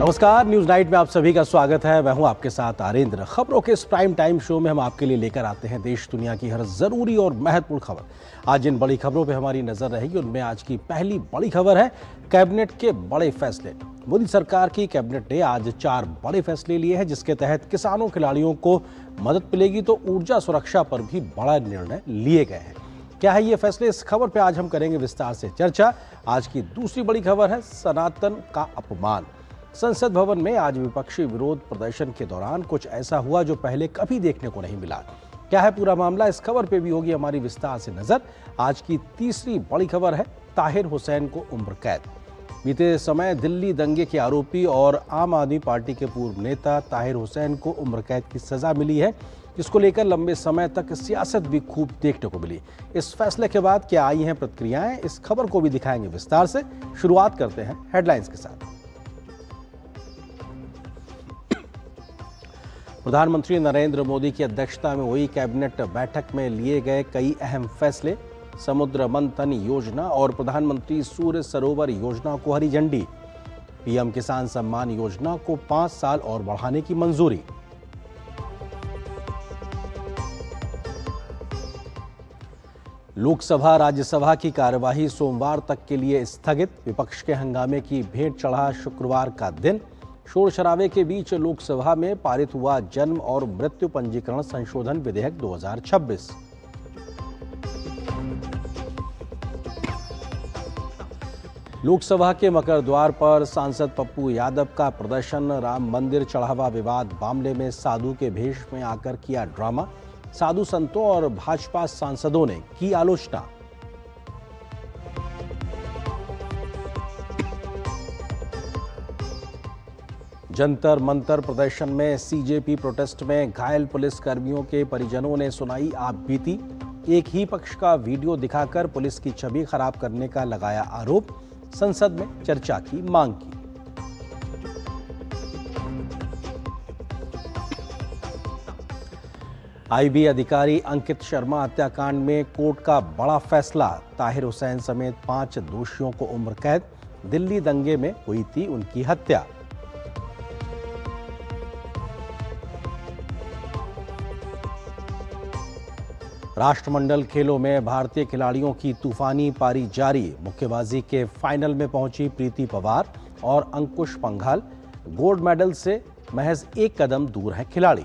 नमस्कार, news night में आप सभी का स्वागत है। मैं हूं आपके साथ आरेंद्र। खबरों के इस प्राइम टाइम शो में हम आपके लिए लेकर आते हैं देश दुनिया की हर जरूरी और महत्वपूर्ण खबर। आज जिन बड़ी खबरों पे हमारी नजर रहेगी उनमें आज की पहली बड़ी खबर है कैबिनेट के बड़े फैसले। मोदी सरकार की कैबिनेट ने आज 4 बड़े फैसले लिए हैं, जिसके तहत किसानों खिलाड़ियों को मदद मिलेगी तो ऊर्जा सुरक्षा पर भी बड़ा निर्णय लिए गए हैं। क्या है ये फैसले, इस खबर पे आज हम करेंगे विस्तार से चर्चा। आज की दूसरी बड़ी खबर है सनातन का अपमान। संसद भवन में आज विपक्षी विरोध प्रदर्शन के दौरान कुछ ऐसा हुआ जो पहले कभी देखने को नहीं मिला। क्या है पूरा मामला, इस खबर पे भी होगी हमारी विस्तार से नजर। आज की तीसरी बड़ी खबर है ताहिर हुसैन को उम्र कैद। बीते समय दिल्ली दंगे के आरोपी और आम आदमी पार्टी के पूर्व नेता ताहिर हुसैन को उम्र कैद की सजा मिली है, जिसको लेकर लंबे समय तक सियासत भी खूब देखने को मिली। इस फैसले के बाद क्या आई हैं प्रतिक्रियाएं, इस खबर को भी दिखाएंगे विस्तार से। शुरुआत करते हैं हेडलाइंस के साथ। प्रधानमंत्री नरेंद्र मोदी की अध्यक्षता में हुई कैबिनेट बैठक में लिए गए कई अहम फैसले। समुद्र मंथन योजना और प्रधानमंत्री सूर्य सरोवर योजना को हरी झंडी। पीएम किसान सम्मान योजना को 5 साल और बढ़ाने की मंजूरी। लोकसभा राज्यसभा की कार्यवाही सोमवार तक के लिए स्थगित। विपक्ष के हंगामे की भेंट चढ़ा शुक्रवार का दिन। शोर शराबे के बीच लोकसभा में पारित हुआ जन्म और मृत्यु पंजीकरण संशोधन विधेयक 2026। लोकसभा के मकर द्वार पर सांसद पप्पू यादव का प्रदर्शन। राम मंदिर चढ़ावा विवाद मामले में साधु के भेष में आकर किया ड्रामा। साधु संतों और भाजपा सांसदों ने की आलोचना। जंतर मंतर प्रदर्शन में सीजेपी प्रोटेस्ट में घायल पुलिस कर्मियों के परिजनों ने सुनाई आप बीती। एक ही पक्ष का वीडियो दिखाकर पुलिस की छवि खराब करने का लगाया आरोप। संसद में चर्चा की मांग की। आईबी अधिकारी अंकित शर्मा हत्याकांड में कोर्ट का बड़ा फैसला। ताहिर हुसैन समेत 5 दोषियों को उम्र कैद। दिल्ली दंगे में हुई थी उनकी हत्या। राष्ट्रमंडल खेलों में भारतीय खिलाड़ियों की तूफानी पारी जारी। मुक्केबाजी के फाइनल में पहुंची प्रीति पवार और अंकुश पंघाल। गोल्ड मेडल से महज 1 कदम दूर हैं खिलाड़ी।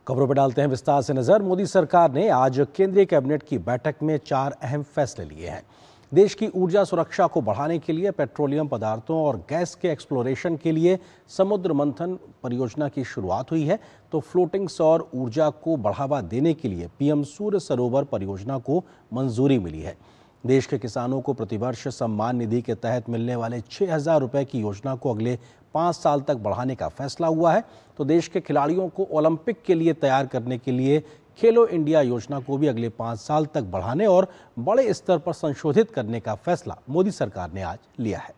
खबरों पर डालते हैं विस्तार से नजर। मोदी सरकार ने आज केंद्रीय कैबिनेट की बैठक में 4 अहम फैसले लिए हैं। देश की ऊर्जा सुरक्षा को बढ़ाने के लिए पेट्रोलियम पदार्थों और गैस के एक्सप्लोरेशन के लिए समुद्र मंथन परियोजना की शुरुआत हुई है, तो फ्लोटिंग सौर ऊर्जा को बढ़ावा देने के लिए पीएम सूर्य सरोवर परियोजना को मंजूरी मिली है। देश के किसानों को प्रतिवर्ष सम्मान निधि के तहत मिलने वाले 6,000 रुपए की योजना को अगले 5 साल तक बढ़ाने का फैसला हुआ है, तो देश के खिलाड़ियों को ओलंपिक के लिए तैयार करने के लिए खेलो इंडिया योजना को भी अगले 5 साल तक बढ़ाने और बड़े स्तर पर संशोधित करने का फैसला मोदी सरकार ने आज लिया है।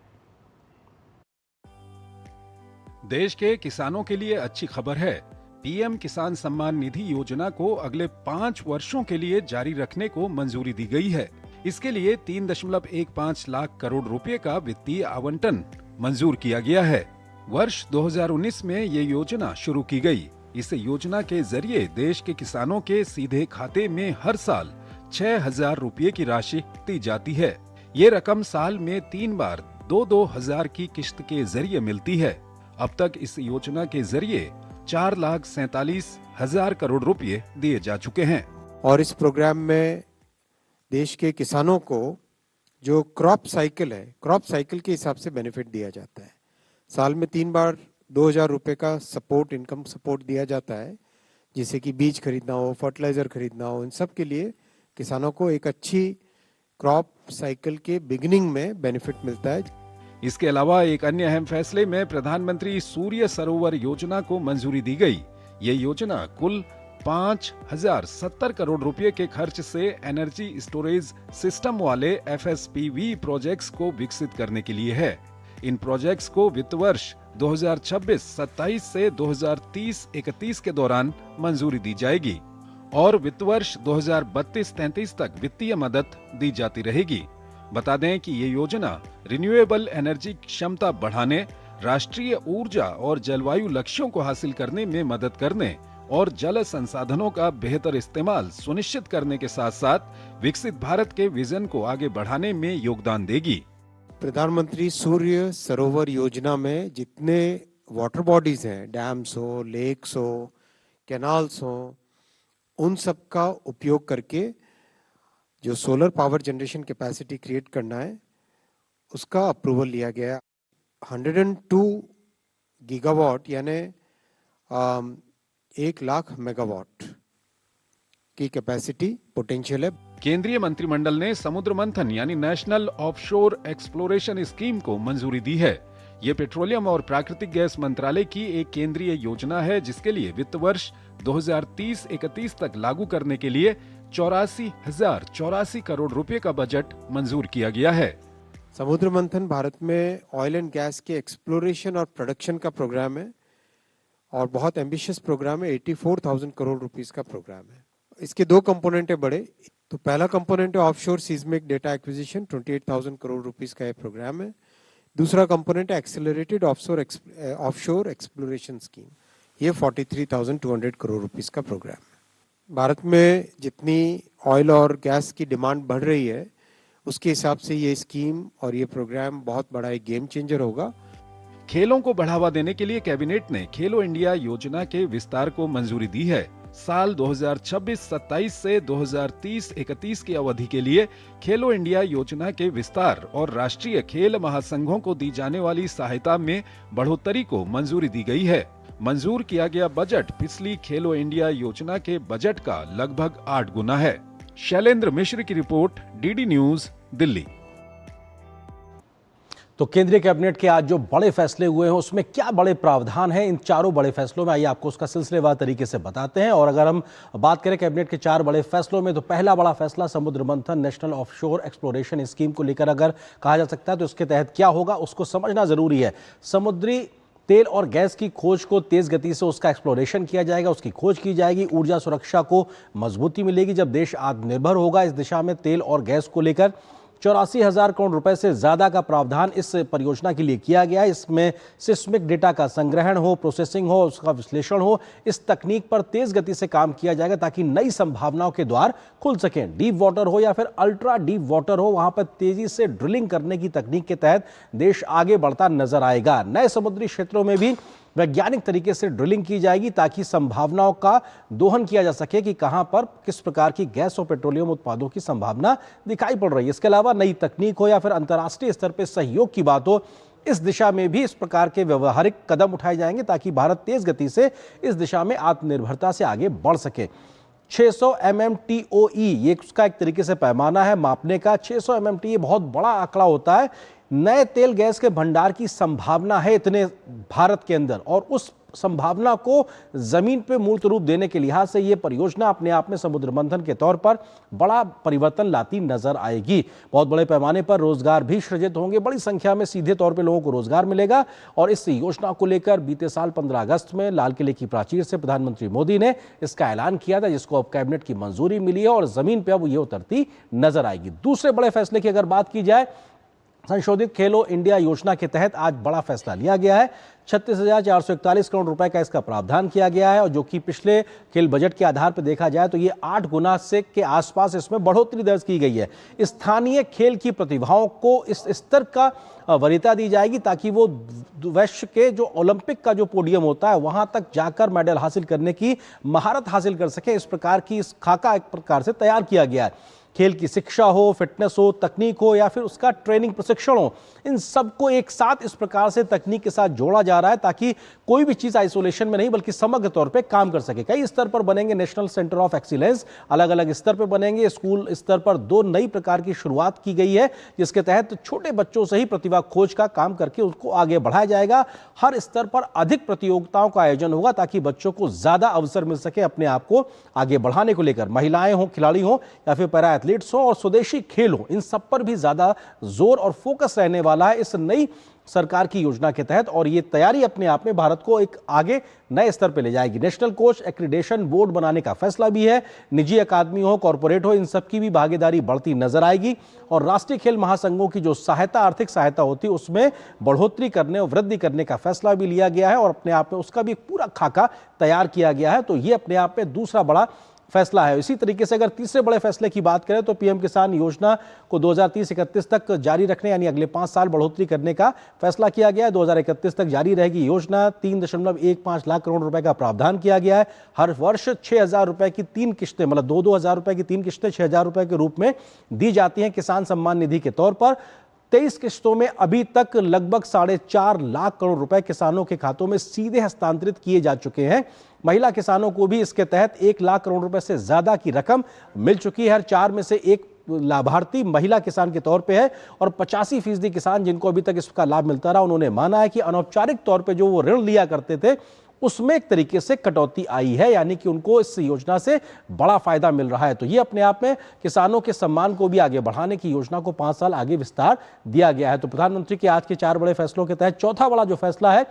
देश के किसानों के लिए अच्छी खबर है। पीएम किसान सम्मान निधि योजना को अगले 5 वर्षों के लिए जारी रखने को मंजूरी दी गई है। इसके लिए 3.15 लाख करोड़ रुपए का वित्तीय आवंटन मंजूर किया गया है। वर्ष 2019 में ये योजना शुरू की गई। इस योजना के जरिए देश के किसानों के सीधे खाते में हर साल 6,000 रुपए की राशि दी जाती है। ये रकम साल में 3 बार 2-2 हजार की किश्त के जरिए मिलती है। अब तक इस योजना के जरिए 4,47,000 करोड़ रुपए दिए जा चुके हैं। और इस प्रोग्राम में देश के किसानों को जो क्रॉप साइकिल है, क्रॉप साइकिल के हिसाब से बेनिफिट दिया जाता है। साल में 3 बार 2,000 रुपए का सपोर्ट, इनकम सपोर्ट दिया जाता है, जिसे कि बीज खरीदना हो, फर्टिलाइजर खरीदना हो, इन सब के लिए किसानों को एक अच्छी क्रॉप साइकिल के बिगिनिंग में बेनिफिट मिलता है। इसके अलावा एक अन्य अहम फैसले में प्रधानमंत्री सूर्य सरोवर योजना को मंजूरी दी गई। ये योजना कुल 5,070 करोड़ रुपए के खर्च से एनर्जी स्टोरेज सिस्टम वाले FSPV प्रोजेक्ट्स को विकसित करने के लिए है। इन प्रोजेक्ट्स को वित्त वर्ष 2026-27 से 2030-31 के दौरान मंजूरी दी जाएगी और वित्त वर्ष 2032-33 तक वित्तीय मदद दी जाती रहेगी। बता दें कि ये योजना रिन्यूएबल एनर्जी क्षमता बढ़ाने, राष्ट्रीय ऊर्जा और जलवायु लक्ष्यों को हासिल करने में मदद करने और जल संसाधनों का बेहतर इस्तेमाल सुनिश्चित करने के साथ साथ विकसित भारत के विजन को आगे बढ़ाने में योगदान देगी। प्रधानमंत्री सूर्य सरोवर योजना में जितने वाटर बॉडीज हैं, डैम्स हो, लेक्स हो, कैनाल्स हो, उन सब का उपयोग करके जो solar power generation capacity create करना है उसका अप्रूवल लिया गया। 102 गीगावाट यानी 1,00,000 मेगावाट की कैपेसिटी पोटेंशियल है। केंद्रीय मंत्रिमंडल ने समुद्र मंथन यानी नेशनल ऑफशोर एक्सप्लोरेशन स्कीम को मंजूरी दी है। ये पेट्रोलियम और प्राकृतिक गैस मंत्रालय की एक केंद्रीय योजना है जिसके लिए वित्त वर्ष 2030-31 तक लागू करने के लिए 84,084 करोड़ रुपए का बजट मंजूर किया गया है। समुद्र मंथन भारत में ऑयल एंड गैस के एक्सप्लोरेशन और प्रोडक्शन का प्रोग्राम है और बहुत एम्बिशियस प्रोग्राम है। 84,000 करोड़ रुपीस का प्रोग्राम है। इसके दो कंपोनेंट है बड़े। तो पहला कंपोनेंट है offshore seismic data acquisition, 28,000 crore rupees का ये प्रोग्राम है। दूसरा कंपोनेंट है एक्सेलरेटेड ऑफशोर एक्सप्लोरेशन स्कीम, ये 43,200 करोड़ रुपीस का प्रोग्राम है। भारत में जितनी ऑयल और गैस की डिमांड बढ़ रही है उसके हिसाब से ये स्कीम और ये प्रोग्राम बहुत बड़ा एक गेम चेंजर होगा। खेलों को बढ़ावा देने के लिए कैबिनेट ने खेलो इंडिया योजना के विस्तार को मंजूरी दी है। साल 2026-27 से 2030-31 की अवधि के लिए खेलो इंडिया योजना के विस्तार और राष्ट्रीय खेल महासंघों को दी जाने वाली सहायता में बढ़ोतरी को मंजूरी दी गई है। मंजूर किया गया बजट पिछली खेलो इंडिया योजना के बजट का लगभग 8 गुना है। शैलेंद्र मिश्र की रिपोर्ट, डीडी न्यूज, दिल्ली। तो केंद्रीय कैबिनेट के आज जो बड़े फैसले हुए हैं उसमें क्या बड़े प्रावधान हैं इन चारों बड़े फैसलों में, आइए आपको उसका सिलसिलेवार तरीके से बताते हैं। और अगर हम बात करें कैबिनेट के 4 बड़े फैसलों में, तो पहला बड़ा फैसला समुद्र मंथन नेशनल ऑफशोर एक्सप्लोरेशन स्कीम को लेकर अगर कहा जा सकता है तो इसके तहत क्या होगा उसको समझना जरूरी है। समुद्री तेल और गैस की खोज को तेज गति से उसका एक्सप्लोरेशन किया जाएगा, उसकी खोज की जाएगी। ऊर्जा सुरक्षा को मजबूती मिलेगी जब देश आत्मनिर्भर होगा। इस दिशा में तेल और गैस को लेकर 84,000 करोड़ रुपए से ज्यादा का प्रावधान इस परियोजना के लिए किया गया है। इसमें सिस्मिक डेटा का संग्रहण हो, प्रोसेसिंग हो, उसका विश्लेषण हो, इस तकनीक पर तेज गति से काम किया जाएगा ताकि नई संभावनाओं के द्वार खुल सकें। डीप वाटर हो या फिर अल्ट्रा डीप वाटर हो, वहां पर तेजी से ड्रिलिंग करने की तकनीक के तहत देश आगे बढ़ता नजर आएगा। नए समुद्री क्षेत्रों में भी वैज्ञानिक तरीके से ड्रिलिंग की जाएगी ताकि संभावनाओं का दोहन किया जा सके कि कहां पर किस प्रकार की गैस और पेट्रोलियम उत्पादों की संभावना दिखाई पड़ रही है। इसके अलावा नई तकनीक हो या फिर अंतर्राष्ट्रीय स्तर पर सहयोग की बात हो, इस दिशा में भी इस प्रकार के व्यवहारिक कदम उठाए जाएंगे ताकि भारत तेज गति से इस दिशा में आत्मनिर्भरता से आगे बढ़ सके। 600 MMTOE ये उसका एक तरीके से पैमाना है मापने का। 600 MMTOE बहुत बड़ा आंकड़ा होता है। नए तेल गैस के भंडार की संभावना है इतने भारत के अंदर, और उस संभावना को जमीन पे मूर्त रूप देने के लिहाज से यह परियोजना अपने आप में समुद्र मंथन के तौर पर बड़ा परिवर्तन लाती नजर आएगी। बहुत बड़े पैमाने पर रोजगार भी सृजित होंगे, बड़ी संख्या में सीधे तौर पे लोगों को रोजगार मिलेगा। और इस योजना को लेकर बीते साल 15 अगस्त में लाल किले की प्राचीर से प्रधानमंत्री मोदी ने इसका ऐलान किया था, जिसको अब कैबिनेट की मंजूरी मिली है और जमीन पर अब ये उतरती नजर आएगी। दूसरे बड़े फैसले की अगर बात की जाए, संशोधित खेलो इंडिया योजना के तहत आज बड़ा फैसला लिया गया है। 36,441 करोड़ रुपए का इसका प्रावधान किया गया है और जो कि पिछले खेल बजट के आधार पर देखा जाए तो ये 8 गुना से के आसपास इसमें बढ़ोतरी दर्ज की गई है। स्थानीय खेल की प्रतिभाओं को इस स्तर का वरीयता दी जाएगी ताकि वो वैश्व के जो ओलंपिक का जो पोडियम होता है वहां तक जाकर मेडल हासिल करने की महारत हासिल कर सके। इस प्रकार की इस खाका एक प्रकार से तैयार किया गया है। खेल की शिक्षा हो, फिटनेस हो, तकनीक हो या फिर उसका ट्रेनिंग प्रशिक्षण हो, इन सबको एक साथ इस प्रकार से तकनीक के साथ जोड़ा जा रहा है ताकि कोई भी चीज आइसोलेशन में नहीं बल्कि समग्र तौर पे काम कर सके। कई स्तर पर बनेंगे नेशनल सेंटर ऑफ एक्सीलेंस, अलग अलग स्तर पर बनेंगे। स्कूल स्तर पर 2 नई प्रकार की शुरुआत की गई है जिसके तहत छोटे बच्चों से ही प्रतिभा खोज का काम करके उसको आगे बढ़ाया जाएगा। हर स्तर पर अधिक प्रतियोगिताओं का आयोजन होगा ताकि बच्चों को ज्यादा अवसर मिल सके अपने आप को आगे बढ़ाने को लेकर। महिलाएं हो, खिलाड़ी हो या फिर पैरा एथलीट्स हों और स्वदेशी खेल हो, इन सब पर भी ज्यादा जोर और फोकस रहने वाला है इस नई सरकार की योजना के तहत। और ये तैयारी अपने आप में भारत को एक आगे नए स्तर पर ले जाएगी। नेशनल कोच एक्रीडेशन बोर्ड बनाने का फैसला भी है। निजी अकादमी हो, कॉरपोरेट हो, इन सब की भी भागीदारी बढ़ती नजर आएगी। और राष्ट्रीय खेल महासंघों की जो सहायता, आर्थिक सहायता होती है, उसमें बढ़ोतरी करने और वृद्धि करने का फैसला भी लिया गया है और अपने आप में उसका भी पूरा खाका तैयार किया गया है। तो ये अपने आप में दूसरा बड़ा फैसला है। इसी तरीके से अगर तीसरे बड़े फैसले की बात करें तो पीएम किसान योजना को 2030-31 तक जारी रखने यानी अगले 5 साल बढ़ोतरी करने का फैसला किया गया है। 2031 तक जारी रहेगी योजना। 3.15 लाख करोड़ रुपए का प्रावधान किया गया है। हर वर्ष 6,000 रुपए की 3 किश्तें, मतलब 2-2 हजार रुपए की 3 किश्तें 6,000 रुपए के रूप में दी जाती हैं किसान सम्मान निधि के तौर पर। 23 किश्तों में अभी तक लगभग 4.5 लाख करोड़ रुपए किसानों के खातों में सीधे हस्तांतरित किए जा चुके हैं। महिला किसानों को भी इसके तहत 1 लाख करोड़ रुपए से ज्यादा की रकम मिल चुकी है। हर 4 में से 1 लाभार्थी महिला किसान के तौर पे है और 85% किसान जिनको अभी तक इसका लाभ मिलता रहा, उन्होंने माना है कि अनौपचारिक तौर पे जो वो ऋण लिया करते थे उसमें एक तरीके से कटौती आई है, यानी कि उनको इस योजना से बड़ा फायदा मिल रहा है। तो ये अपने आप में किसानों के सम्मान को भी आगे बढ़ाने की योजना को 5 साल आगे विस्तार दिया गया है। तो प्रधानमंत्री के आज के 4 बड़े फैसलों के तहत चौथा बड़ा जो फैसला है,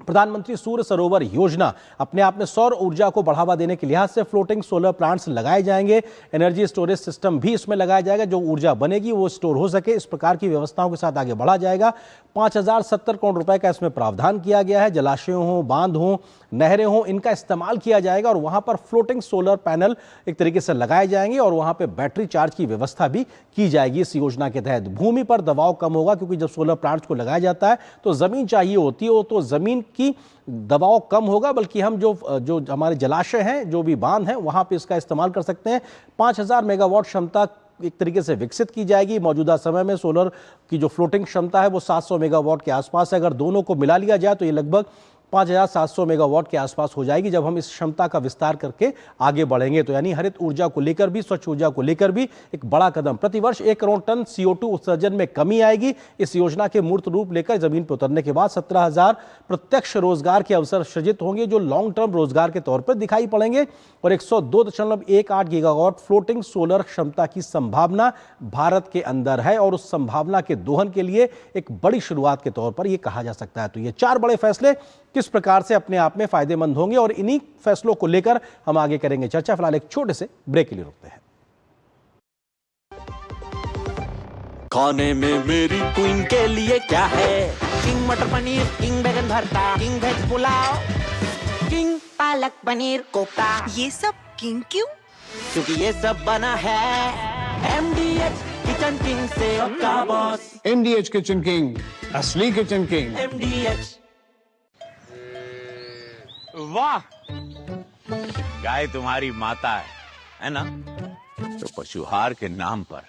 प्रधानमंत्री सूर्य सरोवर योजना। अपने आप में सौर ऊर्जा को बढ़ावा देने के लिहाज से फ्लोटिंग सोलर प्लांट्स लगाए जाएंगे। एनर्जी स्टोरेज सिस्टम भी इसमें लगाया जाएगा। जो ऊर्जा बनेगी वो स्टोर हो सके, इस प्रकार की व्यवस्थाओं के साथ आगे बढ़ा जाएगा। 5,070 करोड़ रुपए का इसमें प्रावधान किया गया है। जलाशयों हो, बांध हो, नहरें हो, इनका इस्तेमाल किया जाएगा और वहां पर फ्लोटिंग सोलर पैनल एक तरीके से लगाए जाएंगे और वहां पर बैटरी चार्ज की व्यवस्था भी की जाएगी इस योजना के तहत। भूमि पर दबाव कम होगा क्योंकि जब सोलर प्लांट्स को लगाया जाता है तो जमीन चाहिए होती है, तो जमीन की दबाव कम होगा, बल्कि हम जो हमारे जलाशय हैं, जो भी बांध हैं, वहां पे इसका इस्तेमाल कर सकते हैं। 5,000 मेगावाट क्षमता एक तरीके से विकसित की जाएगी। मौजूदा समय में सोलर की जो फ्लोटिंग क्षमता है वो 700 मेगावाट के आसपास है। अगर दोनों को मिला लिया जाए तो ये लगभग 5,700 मेगावाट के आसपास हो जाएगी जब हम इस क्षमता का विस्तार करके आगे बढ़ेंगे। तो यानी हरित ऊर्जा को लेकर भी, स्वच्छ ऊर्जा को लेकर भी एक बड़ा कदम। प्रतिवर्ष 1 करोड़ टन CO2 उत्सर्जन में कमी आएगी। इस योजना के मूर्त रूप लेकर जमीन पर उतरने के बाद 17,000 प्रत्यक्ष रोजगार के अवसर सृजित होंगे जो लॉन्ग टर्म रोजगार के तौर पर दिखाई पड़ेंगे। और 102.18 गीगावाट फ्लोटिंग सोलर क्षमता की संभावना भारत के अंदर है और उस संभावना के दोहन के लिए एक बड़ी शुरुआत के तौर पर यह कहा जा सकता है। तो ये 4 बड़े फैसले किस प्रकार से अपने आप में फायदेमंद होंगे और इन्हीं फैसलों को लेकर हम आगे करेंगे चर्चा। फिलहाल एक छोटे से ब्रेक के लिए रुकते हैं। खाने में मेरी क्वीन के लिए क्या है? किंग मटर पनीर, किंग बैगन भरता, king veg pulao, king palak paneer kofta. ये सब किंग क्यों? क्योंकि ये सब बना है MDH किचन किंग से का बॉस। MDH किचन किंग, असली किचन किंग। MDH। वाह, गाय तुम्हारी माता है ना? तो पशुहार के नाम पर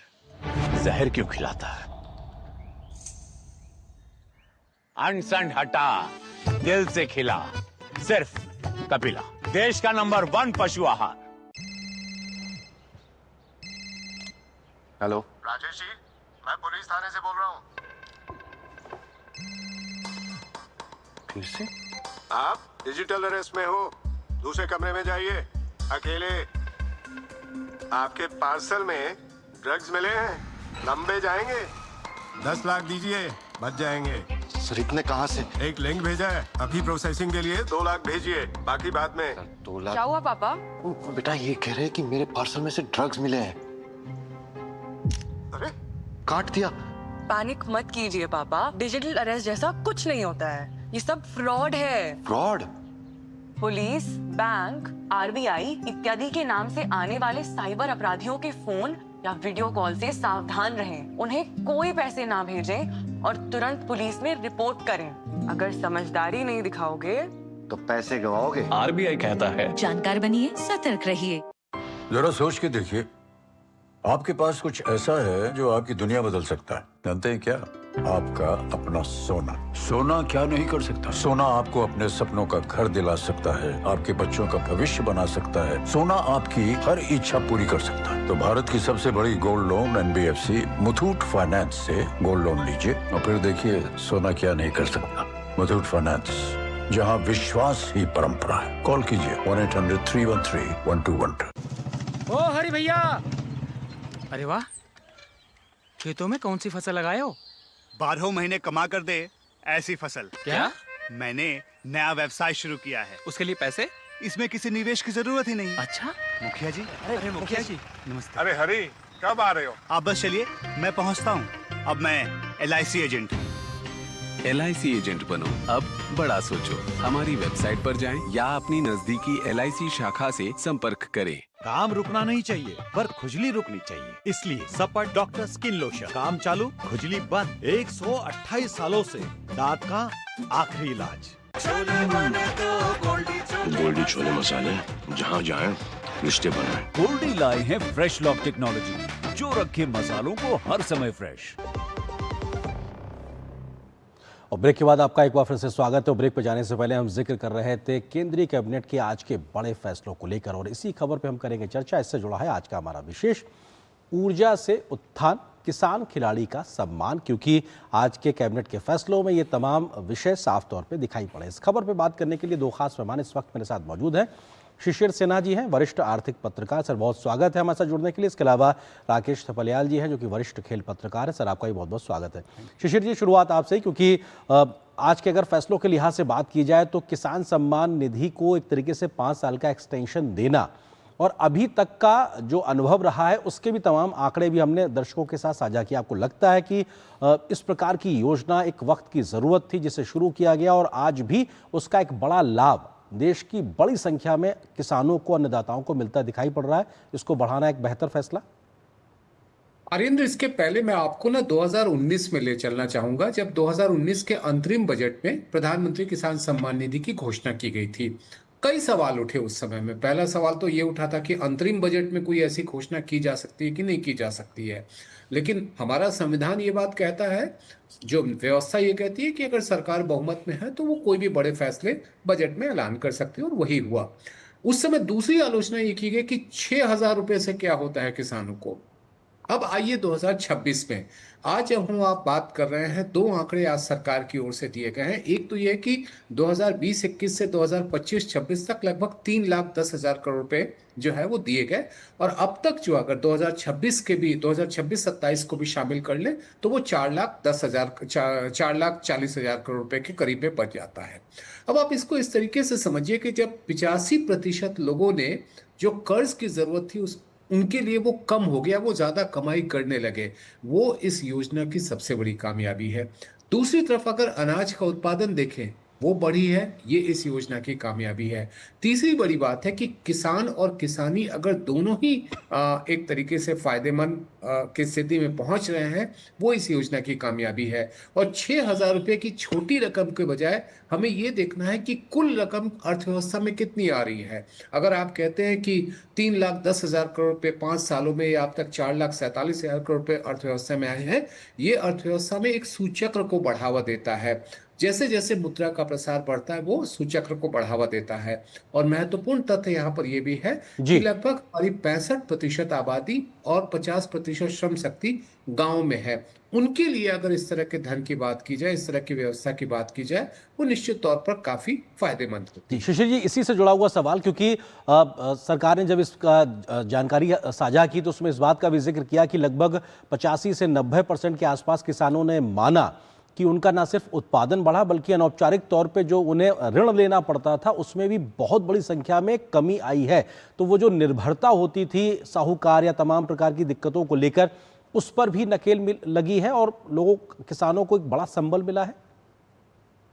जहर क्यों खिलाता है? अनसन हटा, दिल से खिला, सिर्फ कपिला, देश का नंबर 1 पशु आहार। हेलो राजेश जी, मैं पुलिस थाने से बोल रहा हूँ। फिर से? आप डिजिटल अरेस्ट में हो, दूसरे कमरे में जाइए, अकेले। आपके पार्सल में ड्रग्स मिले हैं, लंबे जाएंगे। 10 लाख दीजिए, बच जाएंगे। सर इतने कहाँ से? एक लिंक भेजा है, अभी प्रोसेसिंग के लिए 2 लाख भेजिए, बाकी बाद में। 2 लाख? क्या हुआ पापा? बेटा ये कह रहे हैं कि मेरे पार्सल में से ड्रग्स मिले हैं। अरे काट दिया। पैनिक मत कीजिए पापा, डिजिटल अरेस्ट जैसा कुछ नहीं होता है, ये सब फ्रॉड है। फ्रॉड? पुलिस, बैंक, RBI इत्यादि के नाम से आने वाले साइबर अपराधियों के फोन या वीडियो कॉल से सावधान रहें। उन्हें कोई पैसे ना भेजें और तुरंत पुलिस में रिपोर्ट करें। अगर समझदारी नहीं दिखाओगे तो पैसे गवाओगे। RBI कहता है जानकार बनिए, सतर्क रहिए। जरा सोच के देखिए, आपके पास कुछ ऐसा है जो आपकी दुनिया बदल सकता है। जानते हैं क्या? आपका अपना सोना। सोना क्या नहीं कर सकता? सोना आपको अपने सपनों का घर दिला सकता है, आपके बच्चों का भविष्य बना सकता है। सोना आपकी हर इच्छा पूरी कर सकता है। तो भारत की सबसे बड़ी gold loan NBFC Muthoot finance से गोल्ड लोन लीजिए और फिर देखिए सोना क्या नहीं कर सकता। मुथूट फाइनेंस, जहां विश्वास ही परंपरा है। कॉल कीजिए 1-800-313-1212। ओ हरि भैया, अरे वाह, खेतों में कौन सी फसल लगाए हो? 12 महीने कमा कर दे ऐसी फसल। क्या? मैंने नया व्यवसाय शुरू किया है। उसके लिए पैसे? इसमें किसी निवेश की जरूरत ही नहीं। अच्छा, मुखिया जी। अरे मुखिया जी, नमस्ते। अरे हरी, कब आ रहे हो? आप बस चलिए, मैं पहुंचता हूँ। अब मैं LIC एजेंट हूँ। LIC एजेंट बनो, अब बड़ा सोचो। हमारी वेबसाइट पर जाएं या अपनी नजदीकी LIC शाखा से संपर्क करें। काम रुकना नहीं चाहिए, पर खुजली रुकनी चाहिए। इसलिए सपट डॉक्टर स्किन लोशन, काम चालू खुजली बंद। 128 सालों से दांत का आखिरी इलाज। गोल्डी छोले मसाले, जहाँ जाए रिश्ते बनाए। गोल्डी लाए हैं फ्रेश लॉक टेक्नोलॉजी, जो रखे मसालों को हर समय फ्रेश। और ब्रेक के बाद आपका एक बार फिर से स्वागत है। ब्रेक पर जाने से पहले हम जिक्र कर रहे थे केंद्रीय कैबिनेट के आज के बड़े फैसलों को लेकर, और इसी खबर पे हम करेंगे चर्चा। इससे जुड़ा है आज का हमारा विशेष ऊर्जा से उत्थान, किसान खिलाड़ी का सम्मान, क्योंकि आज के कैबिनेट के फैसलों में ये तमाम विषय साफ तौर पे दिखाई पड़े। इस खबर पे बात करने के लिए दो खास मेहमान इस वक्त मेरे साथ मौजूद हैं। शिशिर सिन्हा जी हैं, वरिष्ठ आर्थिक पत्रकार। सर, बहुत स्वागत है हमारे साथ जुड़ने के लिए। इसके अलावा राकेश थपलियाल जी हैं, जो कि वरिष्ठ खेल पत्रकार है। सर, आपका भी बहुत बहुत स्वागत है। शिशिर जी, शुरुआत आपसे ही, क्योंकि आज के अगर फैसलों के लिहाज से बात की जाए तो किसान सम्मान निधि को एक तरीके से 5 साल का एक्सटेंशन देना और अभी तक का जो अनुभव रहा है उसके भी तमाम आंकड़े भी हमने दर्शकों के साथ साझा किया। आपको लगता है कि इस प्रकार की योजना एक वक्त की ज़रूरत थी जिसे शुरू किया गया, और आज भी उसका एक बड़ा लाभ देश की बड़ी संख्या में किसानों को, अन्नदाताओं को मिलता दिखाई पड़ रहा है? इसको बढ़ाना एक बेहतर फैसला? अरिंद्र, इसके पहले मैं आपको ना 2019 में ले चलना चाहूंगा, जब 2019 के अंतरिम बजट में प्रधानमंत्री किसान सम्मान निधि की घोषणा की गई थी। कई सवाल उठे उस समय में। पहला सवाल तो ये उठा था कि अंतरिम बजट में कोई ऐसी घोषणा की जा सकती है कि नहीं की जा सकती है, लेकिन हमारा संविधान ये बात कहता है, जो व्यवस्था ये कहती है कि अगर सरकार बहुमत में है तो वो कोई भी बड़े फैसले बजट में ऐलान कर सकती है, और वही हुआ। उस समय दूसरी आलोचना ये की गई कि 6,000 रुपए से क्या होता है किसानों को। अब आइए 2026 में, आज जब हम आप बात कर रहे हैं, दो आंकड़े आज सरकार की ओर से दिए गए हैं। एक तो यह कि 2020-21 से 2025-26 तक लगभग 3,10,000 करोड़ रुपए जो है वो दिए गए, और अब तक जो अगर 2026 के भी 2026-27 को भी शामिल कर ले तो वो 4,40,000 करोड़ रुपए के करीब में बच जाता है। अब आप इसको इस तरीके से समझिए कि जब 85% लोगों ने जो कर्ज की जरूरत थी उनके लिए वो कम हो गया, वो ज्यादा कमाई करने लगे, वो इस योजना की सबसे बड़ी कामयाबी है। दूसरी तरफ अगर अनाज का उत्पादन देखें, वो बढ़ी है, ये इस योजना की कामयाबी है। तीसरी बड़ी बात है कि किसान और किसानी अगर दोनों ही एक तरीके से फायदेमंद की स्थिति में पहुंच रहे हैं, वो इस योजना की कामयाबी है। और 6,000 रुपए की छोटी रकम के बजाय हमें ये देखना है कि कुल रकम अर्थव्यवस्था में कितनी आ रही है। अगर आप कहते हैं कि 3,10,000 करोड़ रुपए 5 सालों में, या अब तक 4,47,000 करोड़ रुपए अर्थव्यवस्था में आए हैं, ये अर्थव्यवस्था में एक सूचक्र को बढ़ावा देता है। जैसे जैसे मुद्रा का प्रसार बढ़ता है वो सूचक्र को बढ़ावा देता है। और महत्वपूर्ण तथ्य यहाँ पर यह भी है कि लगभग हमारी 65% आबादी और 50% श्रम शक्ति गांव में है। उनके लिए अगर इस तरह के धन की बात की जाए, इस तरह की व्यवस्था की बात की जाए, वो निश्चित तौर पर काफी फायदेमंद होती है। शिशिर जी, इसी से जुड़ा हुआ सवाल, क्योंकि सरकार ने जब इसका जानकारी साझा की तो उसमें इस बात का भी जिक्र किया कि लगभग 85 से 90% के आसपास किसानों ने माना कि उनका ना सिर्फ उत्पादन बढ़ा बल्कि अनौपचारिक तौर पे जो उन्हें ऋण लेना पड़ता था उसमें भी बहुत बड़ी संख्या में कमी आई है। तो वो जो निर्भरता होती थी साहूकार या तमाम प्रकार की दिक्कतों को लेकर, उस पर भी नकेल लगी है और किसानों को एक बड़ा संबल मिला है।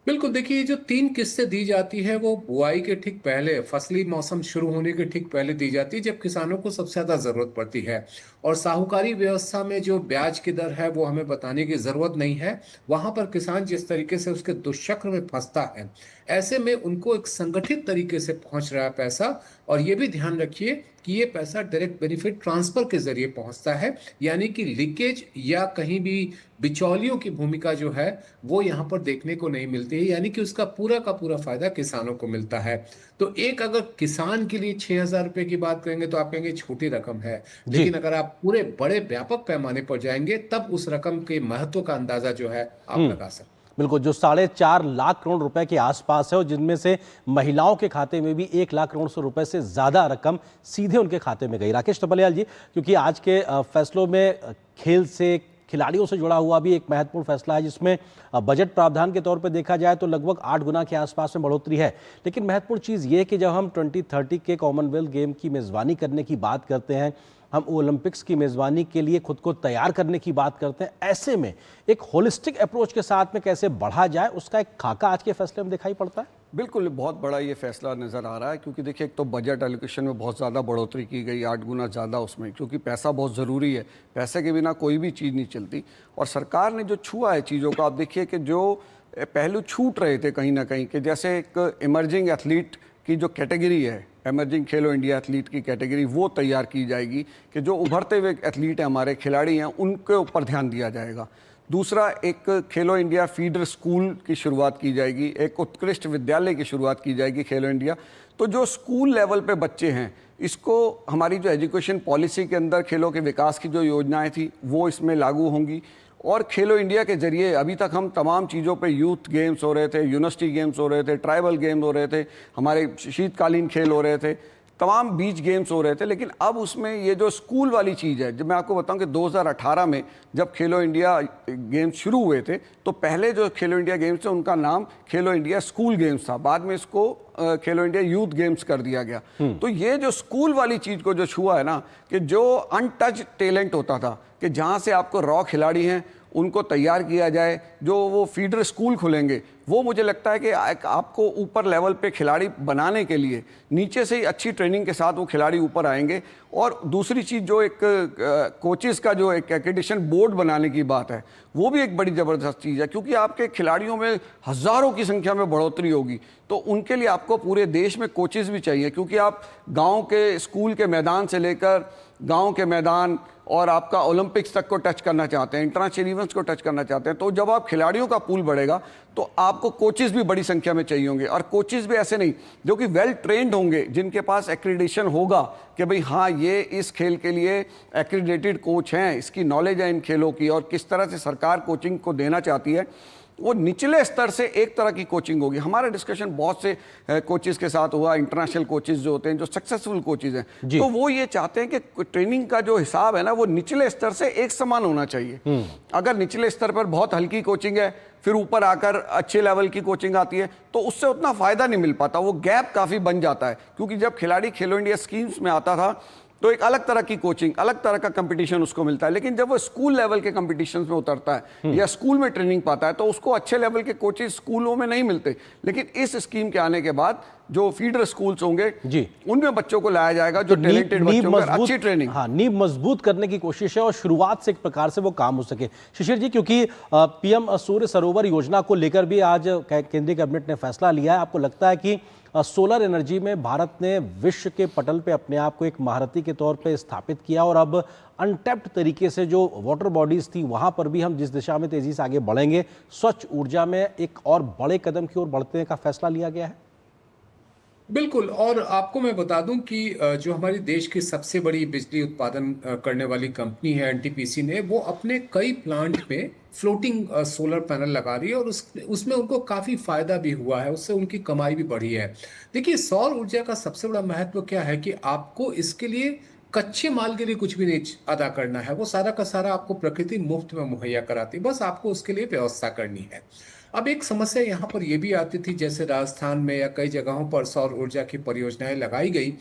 बिल्कुल, देखिए, ये जो 3 किस्तें दी जाती है वो बुआई के ठीक पहले, फसली मौसम शुरू होने के ठीक पहले दी जाती है, जब किसानों को सबसे ज्यादा जरूरत पड़ती है। और साहूकारी व्यवस्था में जो ब्याज की दर है वो हमें बताने की जरूरत नहीं है। वहां पर किसान जिस तरीके से उसके दुष्चक्र में फंसता है, ऐसे में उनको एक संगठित तरीके से पहुंच रहा है पैसा। और ये भी ध्यान रखिए कि ये पैसा डायरेक्ट बेनिफिट ट्रांसफर के जरिए पहुंचता है, यानी कि लीकेज या कहीं भी बिचौलियों की भूमिका जो है वो यहाँ पर देखने को नहीं मिलती है, यानी कि उसका पूरा का पूरा फायदा किसानों को मिलता है। तो एक अगर किसान के लिए 6,000 रुपए की बात करेंगे तो आप कहेंगे छोटी रकम है, लेकिन अगर आप पूरे बड़े व्यापक पैमाने पर जाएंगे तब उस रकम के महत्व का अंदाजा जो है आप लगा सकते हैं। बिल्कुल, जो 4.5 लाख करोड़ रुपए के आसपास है और जिनमें से महिलाओं के खाते में भी 1 लाख करोड़ रुपए से ज्यादा रकम सीधे उनके खाते में गई। राकेश तपलियाल जी, क्योंकि आज के फैसलों में खेल से, खिलाड़ियों से जुड़ा हुआ भी एक महत्वपूर्ण फैसला है, जिसमें बजट प्रावधान के तौर पे देखा जाए तो लगभग 8 गुना के आसपास में बढ़ोतरी है। लेकिन महत्वपूर्ण चीज़ ये कि जब हम 2030 के कॉमनवेल्थ गेम की मेज़बानी करने की बात करते हैं, हम ओलंपिक्स की मेज़बानी के लिए खुद को तैयार करने की बात करते हैं, ऐसे में एक होलिस्टिक अप्रोच के साथ में कैसे बढ़ा जाए, उसका एक खाका आज के फैसले में दिखाई पड़ता है। बिल्कुल, बहुत बड़ा ये फैसला नज़र आ रहा है, क्योंकि देखिए एक तो बजट एलोकेशन में बहुत ज़्यादा बढ़ोतरी की गई, 8 गुना ज़्यादा उसमें, क्योंकि पैसा बहुत ज़रूरी है, पैसे के बिना कोई भी चीज़ नहीं चलती। और सरकार ने जो छुआ है चीज़ों का, आप देखिए कि जो पहलू छूट रहे थे कहीं ना कहीं, कि जैसे एक इमर्जिंग एथलीट की जो कैटेगरी है, इमर्जिंग खेलो इंडिया एथलीट की कैटेगरी, वो तैयार की जाएगी कि जो उभरते हुए एथलीट हैं, हमारे खिलाड़ी हैं, उनके ऊपर ध्यान दिया जाएगा। दूसरा, एक खेलो इंडिया फीडर स्कूल की शुरुआत की जाएगी, एक उत्कृष्ट विद्यालय की शुरुआत की जाएगी खेलो इंडिया। तो जो स्कूल लेवल पे बच्चे हैं, इसको हमारी जो एजुकेशन पॉलिसी के अंदर खेलों के विकास की जो योजनाएं थी वो इसमें लागू होंगी। और खेलो इंडिया के जरिए अभी तक हम तमाम चीज़ों पे, यूथ गेम्स हो रहे थे, यूनिवर्सिटी गेम्स हो रहे थे, ट्राइबल गेम्स हो रहे थे, हमारे शीतकालीन खेल हो रहे थे, तमाम बीच गेम्स हो रहे थे, लेकिन अब उसमें ये जो स्कूल वाली चीज़ है, जब मैं आपको बताऊं कि 2018 में जब खेलो इंडिया गेम्स शुरू हुए थे, तो पहले जो खेलो इंडिया गेम्स थे उनका नाम खेलो इंडिया स्कूल गेम्स था, बाद में इसको खेलो इंडिया यूथ गेम्स कर दिया गया। तो ये जो स्कूल वाली चीज़ को जो छुआ है ना, कि जो अनटच टैलेंट होता था, कि जहाँ से आपको रॉ खिलाड़ी हैं उनको तैयार किया जाए, जो वो फीडर स्कूल खुलेंगे, वो मुझे लगता है कि आपको ऊपर लेवल पे खिलाड़ी बनाने के लिए नीचे से ही अच्छी ट्रेनिंग के साथ वो खिलाड़ी ऊपर आएंगे। और दूसरी चीज़, जो एक कोचेस का जो एक एक्रेडिटेशन बोर्ड बनाने की बात है, वो भी एक बड़ी ज़बरदस्त चीज़ है, क्योंकि आपके खिलाड़ियों में हज़ारों की संख्या में बढ़ोतरी होगी, तो उनके लिए आपको पूरे देश में कोचेस भी चाहिए, क्योंकि आप गाँव के स्कूल के मैदान से लेकर गांव के मैदान और आपका ओलंपिक्स तक को टच करना चाहते हैं, इंटरनेशनल इवेंट्स को टच करना चाहते हैं, तो जब आप खिलाड़ियों का पूल बढ़ेगा तो आपको कोचेस भी बड़ी संख्या में चाहिए होंगे। और कोचेस भी ऐसे नहीं जो कि वेल ट्रेंड होंगे, जिनके पास एक्रेडिटेशन होगा कि भाई हाँ, ये इस खेल के लिए एक्रेडिटेड कोच हैं, इसकी नॉलेज है इन खेलों की, और किस तरह से सरकार कोचिंग को देना चाहती है। वो निचले स्तर से एक तरह की कोचिंग होगी। हमारा डिस्कशन बहुत से कोचेस के साथ हुआ, इंटरनेशनल कोचेस जो होते हैं, जो सक्सेसफुल कोचेस हैं, तो वो ये चाहते हैं कि ट्रेनिंग का जो हिसाब है ना, वो निचले स्तर से एक समान होना चाहिए। अगर निचले स्तर पर बहुत हल्की कोचिंग है, फिर ऊपर आकर अच्छे लेवल की कोचिंग आती है, तो उससे उतना फायदा नहीं मिल पाता, वो गैप काफ़ी बन जाता है। क्योंकि जब खिलाड़ी खेलो इंडिया स्कीम्स में आता था तो एक अलग तरह की कोचिंग, अलग तरह का कंपटीशन उसको मिलता है, लेकिन जब वो स्कूल लेवल के कंपटीशंस में उतरता है या स्कूल में ट्रेनिंग पाता है, तो उसको अच्छे लेवल के कोचेस स्कूलों में नहीं मिलते। लेकिन इस स्कीम के आने के बाद जो फीडर स्कूल्स होंगे, उनमें बच्चों को लाया जाएगा, जो टैलेंटेड बच्चों को अच्छी ट्रेनिंग, हाँ, नींव मजबूत करने की कोशिश है और शुरुआत से एक प्रकार से वो काम हो सके। शिशिर जी, क्योंकि पीएम सूर्य सरोवर योजना को लेकर भी आज केंद्रीय कैबिनेट ने फैसला लिया है, आपको लगता है कि सोलर एनर्जी में भारत ने विश्व के पटल पे अपने आप को एक महारथी के तौर पे स्थापित किया, और अब अनटैप्ड तरीके से जो वाटर बॉडीज थी वहां पर भी हम जिस दिशा में तेजी से आगे बढ़ेंगे, स्वच्छ ऊर्जा में एक और बड़े कदम की ओर बढ़ने का फैसला लिया गया है? बिल्कुल। और आपको मैं बता दूं कि जो हमारी देश की सबसे बड़ी बिजली उत्पादन करने वाली कंपनी है एनटीपीसी ने, वो अपने कई प्लांट पे फ्लोटिंग सोलर पैनल लगा रही है, और उसमें उनको काफ़ी फायदा भी हुआ है, उससे उनकी कमाई भी बढ़ी है। देखिए, सौर ऊर्जा का सबसे बड़ा महत्व क्या है कि आपको इसके लिए कच्चे माल के लिए कुछ भी नहीं अदा करना है, वो सारा का सारा आपको प्रकृति मुफ्त में मुहैया कराती है, बस आपको उसके लिए व्यवस्था करनी है। अब एक समस्या यहाँ पर यह भी आती थी, जैसे राजस्थान में या कई जगहों पर सौर ऊर्जा की परियोजनाएं लगाई गई,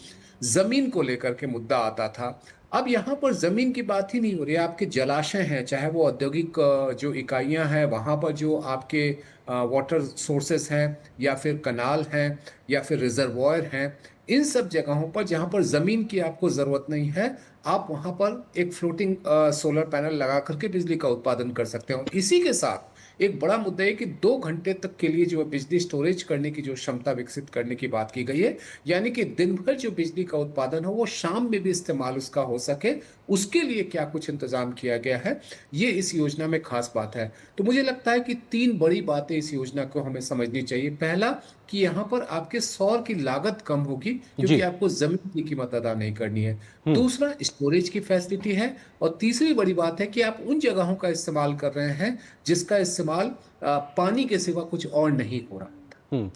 जमीन को लेकर के मुद्दा आता था। अब यहाँ पर जमीन की बात ही नहीं हो रही है, आपके जलाशय हैं, चाहे वो औद्योगिक जो इकाइयाँ हैं, वहाँ पर जो आपके वाटर सोर्सेस हैं, या फिर कनाल हैं, या फिर रिजर्वॉयर हैं, इन सब जगहों पर जहाँ पर ज़मीन की आपको ज़रूरत नहीं है, आप वहाँ पर एक फ्लोटिंग सोलर पैनल लगा करके बिजली का उत्पादन कर सकते हो। इसी के साथ एक बड़ा मुद्दा है कि 2 घंटे तक के लिए जो बिजली स्टोरेज करने की जो क्षमता विकसित करने की बात की गई है, यानी कि दिन भर जो बिजली का उत्पादन हो वो शाम में भी इस्तेमाल उसका हो सके, उसके लिए क्या कुछ इंतजाम किया गया है, ये इस योजना में खास बात है। तो मुझे लगता है कि 3 बड़ी बातें इस योजना को हमें समझनी चाहिए। पहला, कि यहाँ पर आपके सौर की लागत कम होगी, क्योंकि आपको जमीन की कीमत अदा नहीं करनी है। दूसरा, स्टोरेज की फैसिलिटी है, और तीसरी बड़ी बात है कि आप उन जगहों का इस्तेमाल कर रहे हैं जिसका इस्तेमाल पानी के सिवा कुछ और नहीं हो रहा।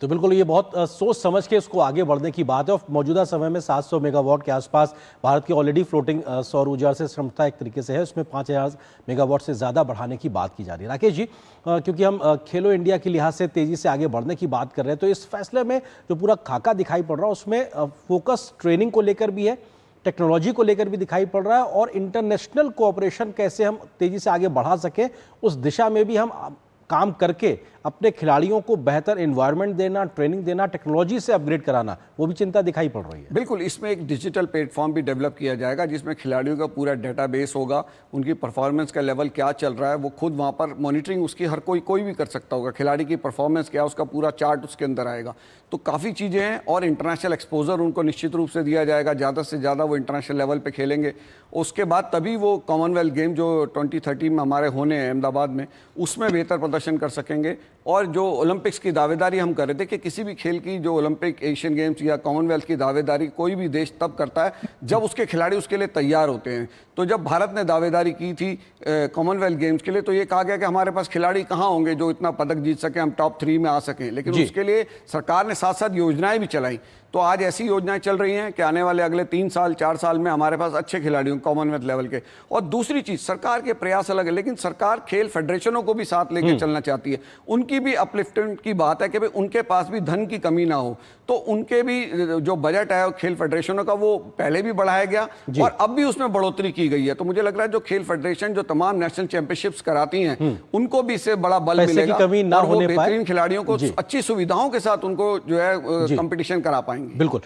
तो बिल्कुल ये बहुत सोच समझ के इसको आगे बढ़ने की बात है। और मौजूदा समय में 700 मेगावाट के आसपास भारत की ऑलरेडी फ्लोटिंग सौर ऊर्जा से क्षमता एक तरीके से है, उसमें 5000 मेगावाट से ज़्यादा बढ़ाने की बात की जा रही है। राकेश जी, क्योंकि हम खेलो इंडिया के लिहाज से तेज़ी से आगे बढ़ने की बात कर रहे हैं, तो इस फैसले में जो पूरा खाका दिखाई पड़ रहा है उसमें फोकस ट्रेनिंग को लेकर भी है, टेक्नोलॉजी को लेकर भी दिखाई पड़ रहा है, और इंटरनेशनल कोऑपरेशन कैसे हम तेज़ी से आगे बढ़ा सकें उस दिशा में भी हम काम करके अपने खिलाड़ियों को बेहतर एनवायरनमेंट देना, ट्रेनिंग देना, टेक्नोलॉजी से अपग्रेड कराना, वो भी चिंता दिखाई पड़ रही है। बिल्कुल, इसमें एक डिजिटल प्लेटफॉर्म भी डेवलप किया जाएगा जिसमें खिलाड़ियों का पूरा डेटाबेस होगा, उनकी परफॉर्मेंस का लेवल क्या चल रहा है वो खुद वहाँ पर मॉनिटरिंग उसकी हर कोई भी कर सकता होगा। खिलाड़ी की परफॉर्मेंस क्या, उसका पूरा चार्ट उसके अंदर आएगा। तो काफ़ी चीज़ें हैं, और इंटरनेशनल एक्सपोजर उनको निश्चित रूप से दिया जाएगा, ज़्यादा से ज़्यादा वो इंटरनेशनल लेवल पे खेलेंगे। उसके बाद तभी वो कॉमनवेल्थ गेम जो 2030 में हमारे होने हैं अहमदाबाद में, उसमें बेहतर प्रदर्शन कर सकेंगे। और जो ओलंपिक्स की दावेदारी हम कर रहे थे कि किसी भी खेल की जो ओलंपिक, एशियन गेम्स या कॉमनवेल्थ की दावेदारी कोई भी देश तब करता है जब उसके खिलाड़ी उसके लिए तैयार होते हैं। तो जब भारत ने दावेदारी की थी कॉमनवेल्थ गेम्स के लिए, तो ये कहा गया कि हमारे पास खिलाड़ी कहाँ होंगे जो इतना पदक जीत सकें, हम टॉप 3 में आ सकें। लेकिन उसके लिए सरकार ने साथ साथ योजनाएं भी चलाई। तो आज ऐसी योजनाएं चल रही हैं कि आने वाले अगले 3 साल 4 साल में हमारे पास अच्छे खिलाड़ी हों कॉमनवेल्थ लेवल के। और दूसरी चीज, सरकार के प्रयास अलग है, लेकिन सरकार खेल फेडरेशनों को भी साथ लेके चलना चाहती है। उनकी भी अपलिफ्टमेंट की बात है कि भाई उनके पास भी धन की कमी ना हो, तो उनके भी जो बजट है खेल फेडरेशनों का वो पहले भी बढ़ाया गया और अब भी उसमें बढ़ोतरी की गई है। तो मुझे लग रहा है जो खेल फेडरेशन जो तमाम नेशनल चैंपियनशिप्स कराती हैं उनको भी इससे बड़ा बल मिलेगा, कमी ना और वो होने बेहतरीन खिलाड़ियों को अच्छी सुविधाओं के साथ उनको जो है कंपटीशन करा पाएंगे। बिल्कुल।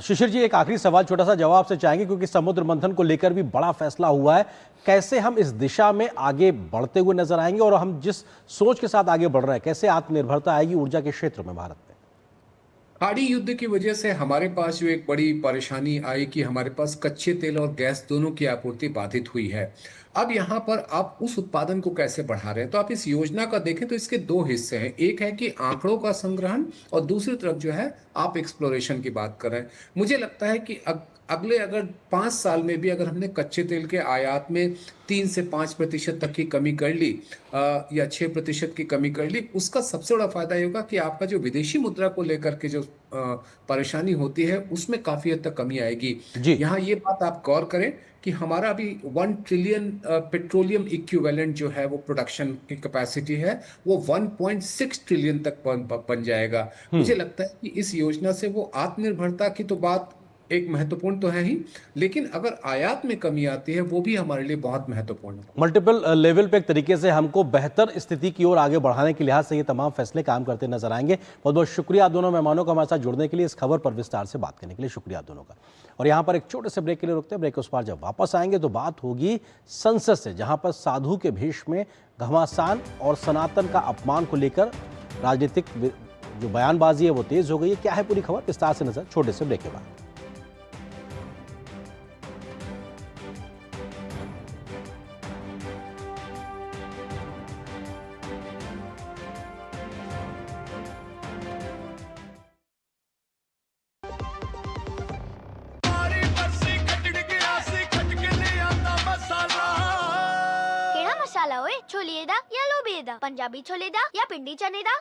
शिशिर जी, एक आखिरी सवाल छोटा सा जवाब से चाहेंगे, क्योंकि समुद्र मंथन को लेकर भी बड़ा फैसला हुआ है। कैसे हम इस दिशा में आगे बढ़ते हुए नजर आएंगे, और हम जिस सोच के साथ आगे बढ़ रहे हैं, कैसे आत्मनिर्भरता आएगी ऊर्जा के क्षेत्र में भारत में? खाड़ी युद्ध की वजह से हमारे पास जो एक बड़ी परेशानी आई कि हमारे पास कच्चे तेल और गैस दोनों की आपूर्ति बाधित हुई है। अब यहाँ पर आप उस उत्पादन को कैसे बढ़ा रहे हैं, तो आप इस योजना का देखें तो इसके 2 हिस्से हैं। एक है कि आंकड़ों का संग्रहण, और दूसरी तरफ जो है आप एक्सप्लोरेशन की बात कर रहे हैं। मुझे लगता है कि अगले अगर 5 साल में भी अगर हमने कच्चे तेल के आयात में 3 से 5% तक की कमी कर ली, या 6% की कमी कर ली, उसका सबसे बड़ा फायदा ये होगा कि आपका जो विदेशी मुद्रा को लेकर के जो परेशानी होती है उसमें काफी हद तक कमी आएगी। यहाँ ये बात आप गौर करें कि हमारा अभी 1 ट्रिलियन पेट्रोलियम इक्विवेलेंट जो है वो प्रोडक्शन की कैपेसिटी है, वो 1.6 ट्रिलियन तक बन जाएगा। मुझे लगता है कि इस योजना से वो आत्मनिर्भरता की तो बात एक महत्वपूर्ण तो है ही, लेकिन अगर आयात में कमी आती है वो भी हमारे लिए बहुत महत्वपूर्ण है। मल्टीपल लेवल पे एक तरीके से हमको बेहतर स्थिति की ओर आगे बढ़ाने के लिहाज से ये तमाम फैसले काम करते नजर आएंगे। बहुत बहुत शुक्रिया दोनों मेहमानों का हमारे साथ जुड़ने के लिए, इस खबर पर विस्तार से बात करने के लिए शुक्रिया दोनों का। और यहाँ पर एक छोटे से ब्रेक के लिए रुकते हैं। ब्रेक के उस पार जब वापस आएंगे तो बात होगी संसद से, जहाँ पर साधु के भेष में घमासान और सनातन का अपमान को लेकर राजनीतिक जो बयानबाजी है वो तेज हो गई है। क्या है पूरी खबर, विस्तार से नजर छोटे से ब्रेक के बाद। छोले दा या लोबे दा, पंजाबी छोले दा या पिंडी चने दा।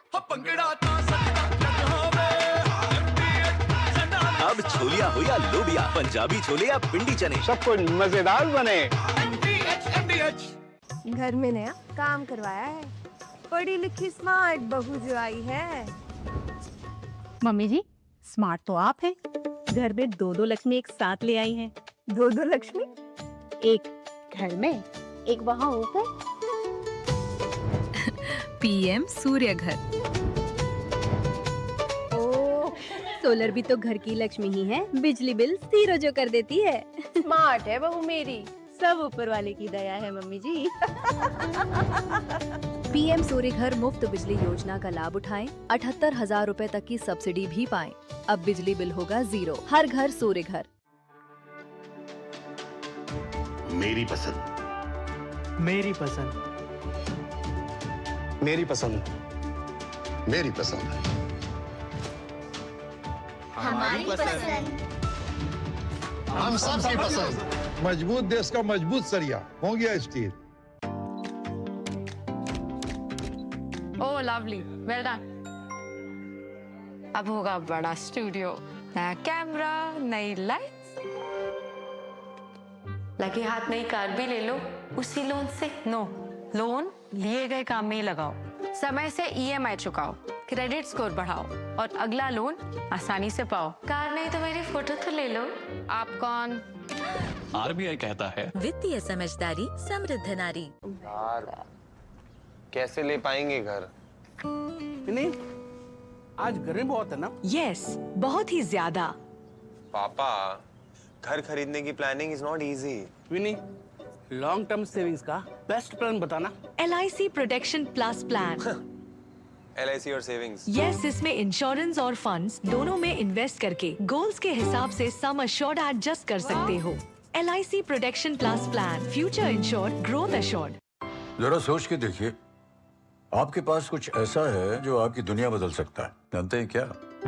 अब छोलिया हो या लोबिया, पंजाबी छोले या पिंडी चने, सब कुछ मजेदार बने। घर में नया काम करवाया है, पढ़ी लिखी स्मार्ट बहू जो आई है। मम्मी जी, स्मार्ट तो आप हैं। घर में 2-2 लक्ष्मी एक साथ ले आई हैं। 2-2 लक्ष्मी? एक घर में, एक वहाँ ऊपर। पीएम सूर्य घर। ओह, सोलर भी तो घर की लक्ष्मी ही है, बिजली बिल 0 जो कर देती है। स्मार्ट है बहू मेरी, सब ऊपर वाले की दया है मम्मी जी। पीएम सूर्य घर मुफ्त बिजली योजना का लाभ उठाएं, 78,000 रुपए तक की सब्सिडी भी पाएं। अब बिजली बिल होगा 0, हर घर सूर्य घर। मेरी पसंद, मेरी पसंद, मेरी पसंद, मेरी पसंद, हमारी पसंद, हम सबकी पसंद। मजबूत देश का मजबूत सरिया हो गया स्टील। ओह लवली, वेल डन। अब होगा बड़ा स्टूडियो, नया कैमरा, नई लाइट्स। लगे हाथ नई कार भी ले लो उसी लोन से। नो, लोन लिए गए काम में ही लगाओ, समय से EMI चुकाओ, क्रेडिट स्कोर बढ़ाओ और अगला लोन आसानी से पाओ। कार नहीं तो मेरी फोटो तो ले लो। आप कौन? RBI कहता है वित्तीय समझदारी समृद्ध नारी। यार कैसे ले पाएंगे घर? नहीं, आज गर्मी बहुत है ना? यस, बहुत ही ज्यादा। पापा, घर खरीदने की planning is not easy. Vini, long term savings का बेस्ट प्लान बताना। LIC protection plus plan. LIC और सेविंग्स। यस, इसमें इंश्योरेंस और फंड्स दोनों में इन्वेस्ट करके गोल्स के हिसाब से सम अश्योर्ड एडजस्ट कर सकते हो। LIC protection plus plan, future insured, growth assured. जरा सोच के देखिए, आपके पास कुछ ऐसा है जो आपकी दुनिया बदल सकता है। जानते हैं क्या?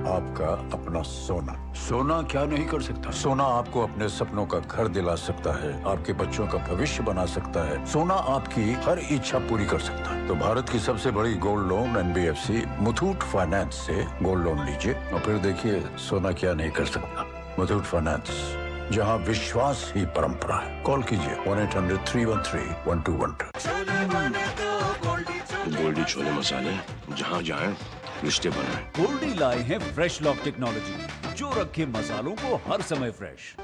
आपका अपना सोना। सोना क्या नहीं कर सकता? सोना आपको अपने सपनों का घर दिला सकता है, आपके बच्चों का भविष्य बना सकता है। सोना आपकी हर इच्छा पूरी कर सकता है। तो भारत की सबसे बड़ी gold loan NBFC Muthoot finance से गोल्ड लोन लीजिए और फिर देखिए सोना क्या नहीं कर सकता। मुथूट फाइनेंस, जहां विश्वास ही परंपरा है। कॉल कीजिए 1-800-313-1212। गोल्डी छोले मसाले, जहाँ जाए रिश्ते बनाए। गोल्डी लाए हैं फ्रेश लॉक टेक्नोलॉजी, जो रखे मसालों को हर समय फ्रेश।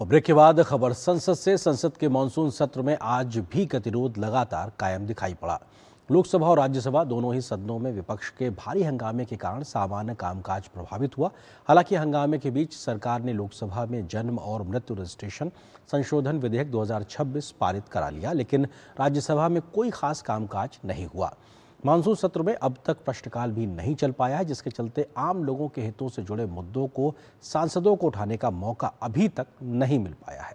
और ब्रेक के बाद खबर संसद से। संसद के मानसून सत्र में आज भी गतिरोध लगातार कायम दिखाई पड़ा। लोकसभा और राज्यसभा दोनों ही सदनों में विपक्ष के भारी हंगामे के कारण सामान्य कामकाज प्रभावित हुआ। हालांकि हंगामे के बीच सरकार ने लोकसभा में जन्म और मृत्यु रजिस्ट्रेशन संशोधन विधेयक 2026 पारित करा लिया, लेकिन राज्यसभा में कोई खास कामकाज नहीं हुआ। मानसून सत्र में अब तक प्रश्नकाल भी नहीं चल पाया है, जिसके चलते आम लोगों के हितों से जुड़े मुद्दों को सांसदों को उठाने का मौका अभी तक नहीं मिल पाया है।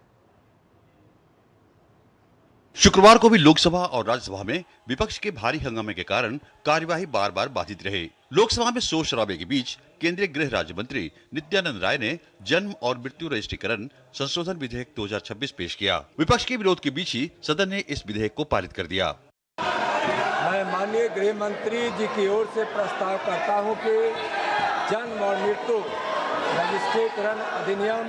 शुक्रवार को भी लोकसभा और राज्यसभा में विपक्ष के भारी हंगामे के कारण कार्यवाही बार बार बाधित रहे। लोकसभा में शोर शराबे के बीच केंद्रीय गृह राज्य मंत्री नित्यानंद राय ने जन्म और मृत्यु रजिस्ट्रीकरण संशोधन विधेयक 2026 पेश किया। विपक्ष के विरोध के बीच ही सदन ने इस विधेयक को पारित कर दिया। मैं माननीय गृह मंत्री जी की ओर से प्रस्ताव करता हूं कि जन्म और मृत्यु रजिस्ट्रीकरण अधिनियम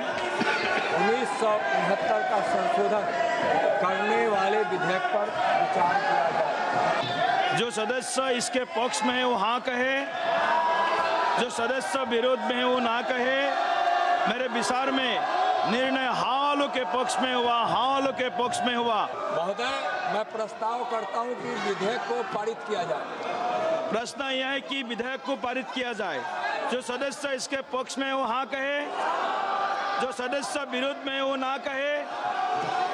1969 का संशोधन करने वाले विधेयक पर विचार किया जाए। जो सदस्य इसके पक्ष में है वो हाँ कहे, जो सदस्य विरोध में है वो ना कहे। मेरे विचार में निर्णय हाँ वालों के पक्ष में हुआ, हाँ वालों के पक्ष में हुआ। महोदय, मैं प्रस्ताव करता हूं कि विधेयक को पारित किया जाए। प्रश्न यह है कि विधेयक को पारित किया जाए। जो सदस्य इसके पक्ष में है वो हाँ कहे, जो सदस्य विरोध में है वो ना कहे।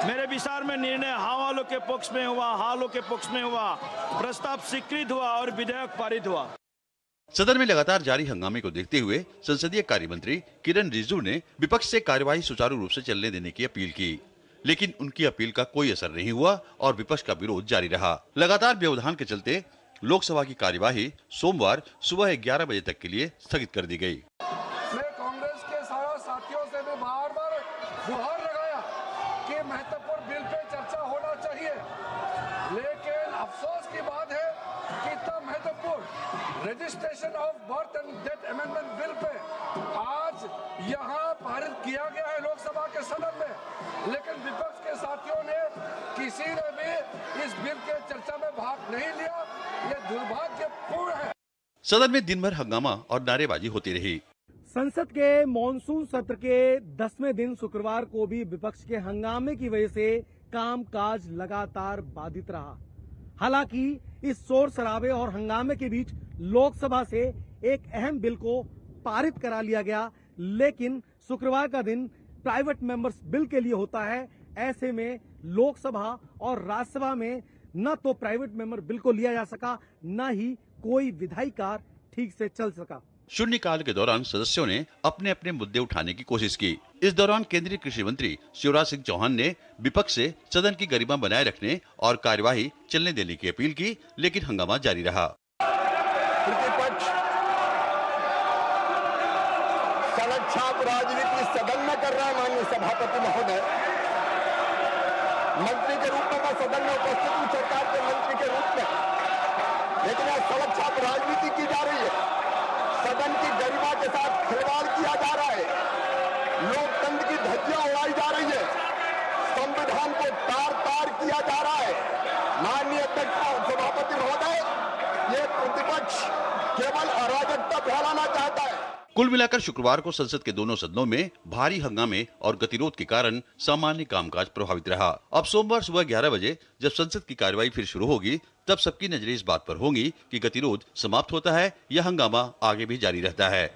मेरे विचार में निर्णय हाँ वालों के पक्ष में हुआ, हाँ वालों के पक्ष में हुआ। प्रस्ताव स्वीकृत हुआ और विधेयक पारित हुआ। सदन में लगातार जारी हंगामे को देखते हुए संसदीय कार्य मंत्री किरण रिजिजू ने विपक्ष से कार्यवाही सुचारू रूप से चलने देने की अपील की, लेकिन उनकी अपील का कोई असर नहीं हुआ और विपक्ष का विरोध जारी रहा। लगातार व्यवधान के चलते लोकसभा की कार्यवाही सोमवार सुबह 11 बजे तक के लिए स्थगित कर दी गई। मैं कांग्रेस के सारा साथियों से भी बार-बार गुहार लगाया कि महत्वपूर्ण बिल पे चर्चा होना चाहिए, लेकिन अफसोस की बात है कि इतना महत्वपूर्ण registration of birth and death amendment bill pay आज यहाँ पारित किया गया है लोकसभा के सदन में, लेकिन विपक्ष के साथियों ने किसी ने भी इस बिल के चर्चा में भाग नहीं लिया। ये दुर्भाग्यपूर्ण है। सदन में दिन भर हंगामा और नारेबाजी होती रही। संसद के मॉनसून सत्र के 10वें दिन शुक्रवार को भी विपक्ष के हंगामे की वजह से कामकाज लगातार बाधित रहा। हालांकि इस शोर शराबे और हंगामे के बीच लोकसभा से एक अहम बिल को पारित करा लिया गया, लेकिन शुक्रवार का दिन प्राइवेट मेंबर्स बिल के लिए होता है। ऐसे में लोकसभा और राज्यसभा में न तो प्राइवेट मेंबर बिल को लिया जा सका, न ही कोई विधायी कार्य ठीक से चल सका। शून्यकाल के दौरान सदस्यों ने अपने अपने मुद्दे उठाने की कोशिश की। इस दौरान केंद्रीय कृषि मंत्री शिवराज सिंह चौहान ने विपक्ष से सदन की गरिमा बनाए रखने और कार्यवाही चलने देने की अपील की, लेकिन हंगामा जारी रहा। प्रतिपक्ष सड़क छाप राजनीति सदन में कर रहा है। माननीय सभापति महोदय, मंत्री के रूप में मैं सदन में उपस्थित हूँ, सरकार के मंत्री के रूप में, लेकिन यह सड़क छाप राजनीति की जा रही है। सदन की गरिमा के साथ खिलवाड़ किया जा रहा है, लोकतंत्र की धज्जियां उड़ाई जा रही है, संविधान को तार तार किया जा रहा है। माननीय अध्यक्ष सभापति महोदय, ये प्रतिपक्ष केवल अराजकता फैलाना चाहता है। कुल मिलाकर शुक्रवार को संसद के दोनों सदनों में भारी हंगामे और गतिरोध के कारण सामान्य कामकाज प्रभावित रहा। अब सोमवार सुबह 11 बजे जब संसद की कार्यवाही फिर शुरू होगी, तब सबकी नजरें इस बात पर होंगी कि गतिरोध समाप्त होता है या हंगामा आगे भी जारी रहता है।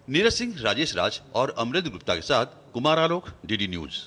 नीरज सिंह, राजेश राज और अमरेंद्र गुप्ता के साथ कुमार आलोक, डीडी न्यूज।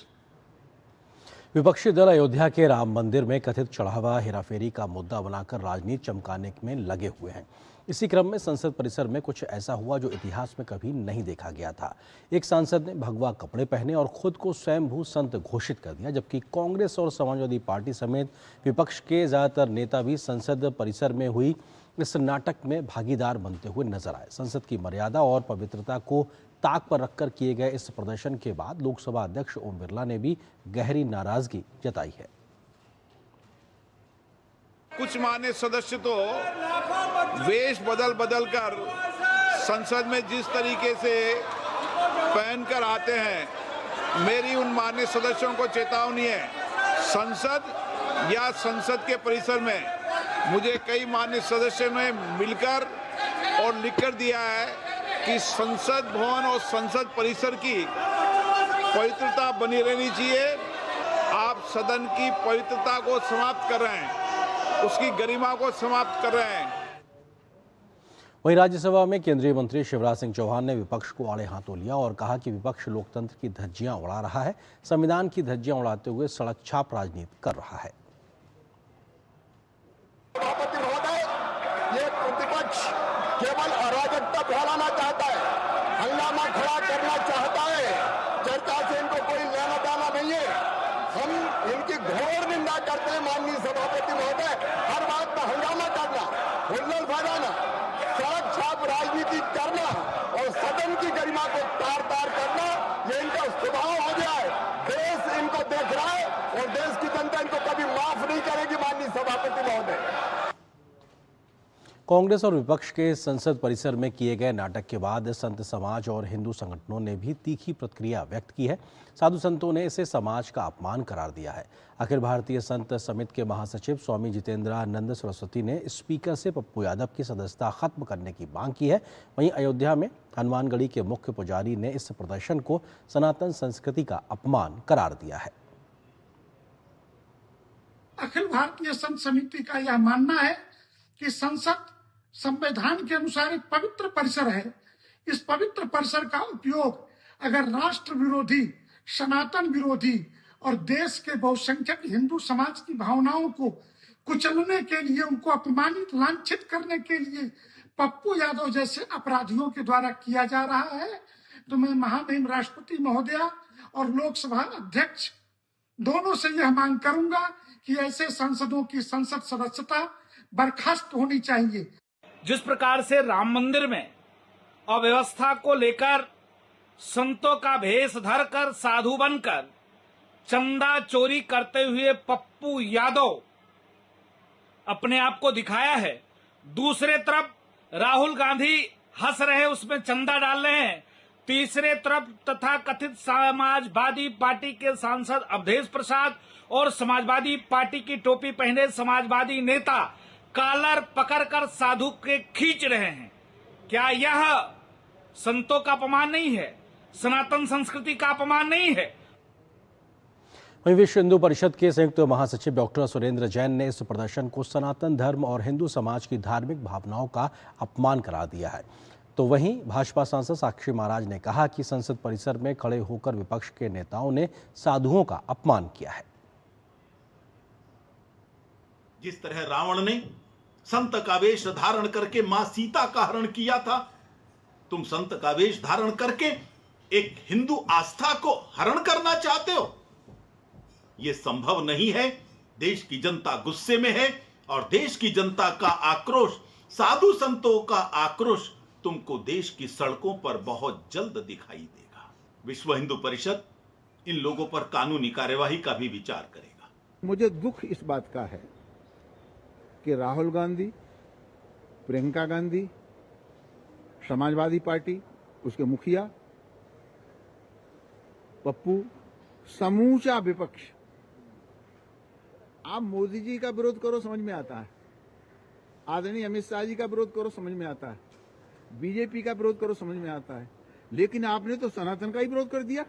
विपक्षी दल अयोध्या के राम मंदिर में कथित चढ़ावा हेराफेरी का मुद्दा बनाकर राजनीति चमकाने में लगे हुए हैं। इसी क्रम में संसद परिसर में कुछ ऐसा हुआ जो इतिहास में कभी नहीं देखा गया था। एक सांसद ने भगवा कपड़े पहने और खुद को स्वयंभू संत घोषित कर दिया, जबकि कांग्रेस और समाजवादी पार्टी समेत विपक्ष के ज्यादातर नेता भी संसद परिसर में हुई इस नाटक में भागीदार बनते हुए नजर आए। संसद की मर्यादा और पवित्रता को ताक पर रखकर किए गए इस प्रदर्शन के बाद लोकसभा अध्यक्ष ओम बिरला ने भी गहरी नाराजगी जताई है। कुछ मान्य सदस्य तो वेश बदल कर संसद में जिस तरीके से पहनकर आते हैं, मेरी उन मान्य सदस्यों को चेतावनी है। संसद या संसद के परिसर में मुझे कई मान्य सदस्यों ने मिलकर और लिखकर दिया है कि संसद भवन और संसद परिसर की पवित्रता बनी रहनी चाहिए। आप सदन की पवित्रता को समाप्त कर रहे हैं, उसकी गरिमा को समाप्त कर रहे हैं। वहीं राज्यसभा में केंद्रीय मंत्री शिवराज सिंह चौहान ने विपक्ष को आड़े हाथों लिया और कहा कि विपक्ष लोकतंत्र की धज्जियां उड़ा रहा है, संविधान की धज्जियां उड़ाते हुए सड़क छाप राजनीति कर रहा है। सभापति महोदय, ये प्रतिपक्ष केवल अराजकता फैलाना चाहता है, हंगामा खड़ा करना चाहता है। चर्चा से इनको कोई लेना देना नहीं है। हम इनकी घोर निंदा करते हैं। माननीय सभापति महोदय, हर बात में हंगामा करना, हुल्लड़ फैलाना, सड़क छाप राजनीति करना और सदन की गरिमा को तार तार करना, ये इनका स्वभाव हो गया है। देश इनको देख रहा है और देश की जनता इनको कभी माफ नहीं करेगी। माननीय सभापति महोदय, कांग्रेस और विपक्ष के संसद परिसर में किए गए नाटक के बाद संत समाज और हिंदू संगठनों ने भी तीखी प्रतिक्रिया व्यक्त की है। साधु संतों ने इसे समाज का अपमान करार दिया है। अखिल भारतीय संत समिति के महासचिव स्वामी जितेंद्रानंद सरस्वती ने स्पीकर से पप्पू यादव की सदस्यता खत्म करने की मांग की है। वहीं अयोध्या में हनुमानगढ़ी के मुख्य पुजारी ने इस प्रदर्शन को सनातन संस्कृति का अपमान करार दिया है। अखिल भारतीय संत समिति का यह मानना है कि संसद संविधान के अनुसार एक पवित्र परिसर है। इस पवित्र परिसर का उपयोग अगर राष्ट्र विरोधी, सनातन विरोधी और देश के बहुसंख्यक हिंदू समाज की भावनाओं को कुचलने के लिए, उनको अपमानित, लांछित करने के लिए पप्पू यादव जैसे अपराधियों के द्वारा किया जा रहा है, तो मैं महामहिम राष्ट्रपति महोदया और लोकसभा अध्यक्ष दोनों से यह मांग करूंगा कि ऐसे सांसदों की संसद सदस्यता बर्खास्त होनी चाहिए। जिस प्रकार से राम मंदिर में अव्यवस्था को लेकर संतों का भेष धरकर, साधु बनकर चंदा चोरी करते हुए पप्पू यादव अपने आप को दिखाया है, दूसरे तरफ राहुल गांधी हंस रहे, उसमें चंदा डाल रहे हैं, तीसरे तरफ तथा कथित समाजवादी पार्टी के सांसद अवधेश प्रसाद और समाजवादी पार्टी की टोपी पहने समाजवादी नेता कॉलर पकड़कर साधु के खींच रहे हैं। क्या यह संतों का अपमान नहीं है? सनातन संस्कृति का अपमान नहीं है? वहीं विश्व हिंदू परिषद के संयुक्त महासचिव डॉक्टर सुरेंद्र जैन ने इस प्रदर्शन को सनातन धर्म और हिंदू समाज की धार्मिक भावनाओं का अपमान करार दिया है। तो वहीं भाजपा सांसद साक्षी महाराज ने कहा कि संसद परिसर में खड़े होकर विपक्ष के नेताओं ने साधुओं का अपमान किया है। जिस तरह रावण ने संत का वेश धारण करके मां सीता का हरण किया था, तुम संत का वेश धारण करके एक हिंदू आस्था को हरण करना चाहते हो। यह संभव नहीं है। देश की जनता गुस्से में है और देश की जनता का आक्रोश, साधु संतों का आक्रोश तुमको देश की सड़कों पर बहुत जल्द दिखाई देगा। विश्व हिंदू परिषद इन लोगों पर कानूनी कार्यवाही का भी विचार करेगा। मुझे दुख इस बात का है कि राहुल गांधी, प्रियंका गांधी, समाजवादी पार्टी, उसके मुखिया, पप्पू, समूचा विपक्ष, आप मोदी जी का विरोध करो समझ में आता है, आदरणीय अमित शाह जी का विरोध करो समझ में आता है, बीजेपी का विरोध करो समझ में आता है, लेकिन आपने तो सनातन का ही विरोध कर दिया,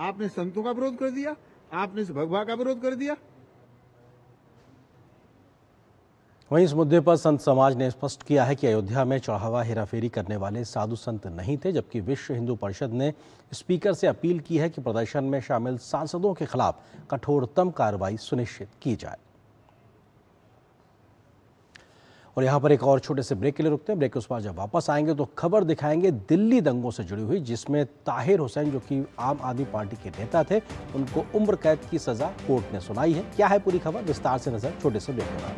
आपने संतों का विरोध कर दिया, आपने भगवा का विरोध कर दिया। वहीं इस मुद्दे पर संत समाज ने स्पष्ट किया है कि अयोध्या में चढ़ावा हेराफेरी करने वाले साधु संत नहीं थे, जबकि विश्व हिंदू परिषद ने स्पीकर से अपील की है कि प्रदर्शन में शामिल सांसदों के खिलाफ कठोरतम कार्रवाई सुनिश्चित की जाए। और यहाँ पर एक और छोटे से ब्रेक के लिए रुकते हैं। ब्रेक के उस बाद जब वापस आएंगे तो खबर दिखाएंगे दिल्ली दंगों से जुड़ी हुई, जिसमें ताहिर हुसैन जो कि आम आदमी पार्टी के नेता थे, उनको उम्र कैद की सजा कोर्ट ने सुनाई है। क्या है पूरी खबर, विस्तार से नजर छोटे से ब्रेक के बाद।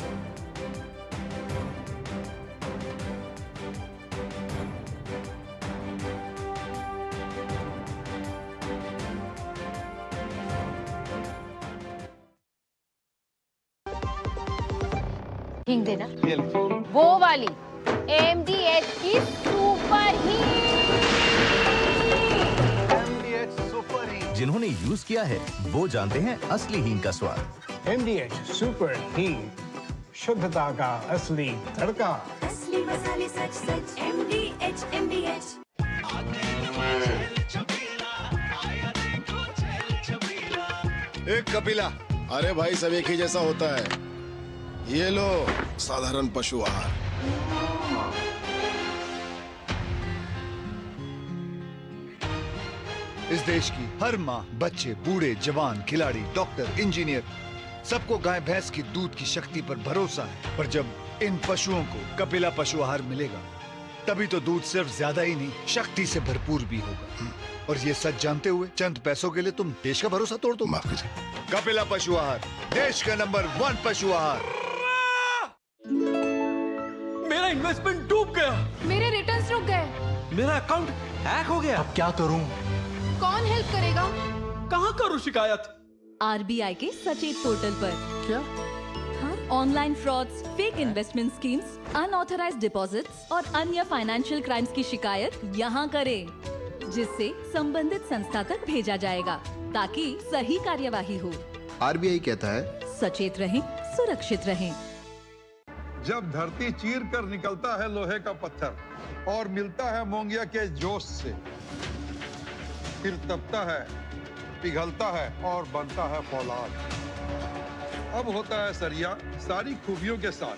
हिंग देना, वो वाली MDH की सुपर हींग। जिन्होंने यूज किया है वो जानते हैं असली हींग का स्वाद। MDH सुपर हींग, शुद्धता का असली तड़का। असली मसाले सच सच MDH। एक कपिला, अरे भाई सब एक ही जैसा होता है। ये लो साधारण पशु आहार। इस देश की हर माँ, बच्चे, बूढ़े, जवान, खिलाड़ी, डॉक्टर, इंजीनियर, सबको गाय भैंस की दूध की शक्ति पर भरोसा है। पर जब इन पशुओं को कपिला पशु आहार मिलेगा, तभी तो दूध सिर्फ ज्यादा ही नहीं, शक्ति से भरपूर भी होगा। और ये सच जानते हुए चंद पैसों के लिए तुम देश का भरोसा तोड़ दो। कपिला पशु आहार, देश का नंबर 1 पशु आहार। मेरा इन्वेस्टमेंट डूब गया, मेरे रिटर्न्स रुक गए, मेरा अकाउंट हैक हो गया। अब क्या करूं? कौन हेल्प करेगा? कहां करूं शिकायत? RBI के सचेत पोर्टल पर। क्या? हाँ, online frauds, fake investment schemes, unauthorised deposits और अन्य फाइनेंशियल क्राइम्स की शिकायत यहाँ करें, जिससे संबंधित संस्था तक भेजा जाएगा ताकि सही कार्यवाही हो। RBI कहता है, सचेत रहें, सुरक्षित रहें। जब धरती चीर कर निकलता है लोहे का पत्थर और मिलता है मोंगिया के जोश से, फिर तपता है, पिघलता है और बनता है फौलाद। अब होता है सरिया सारी खूबियों के साथ।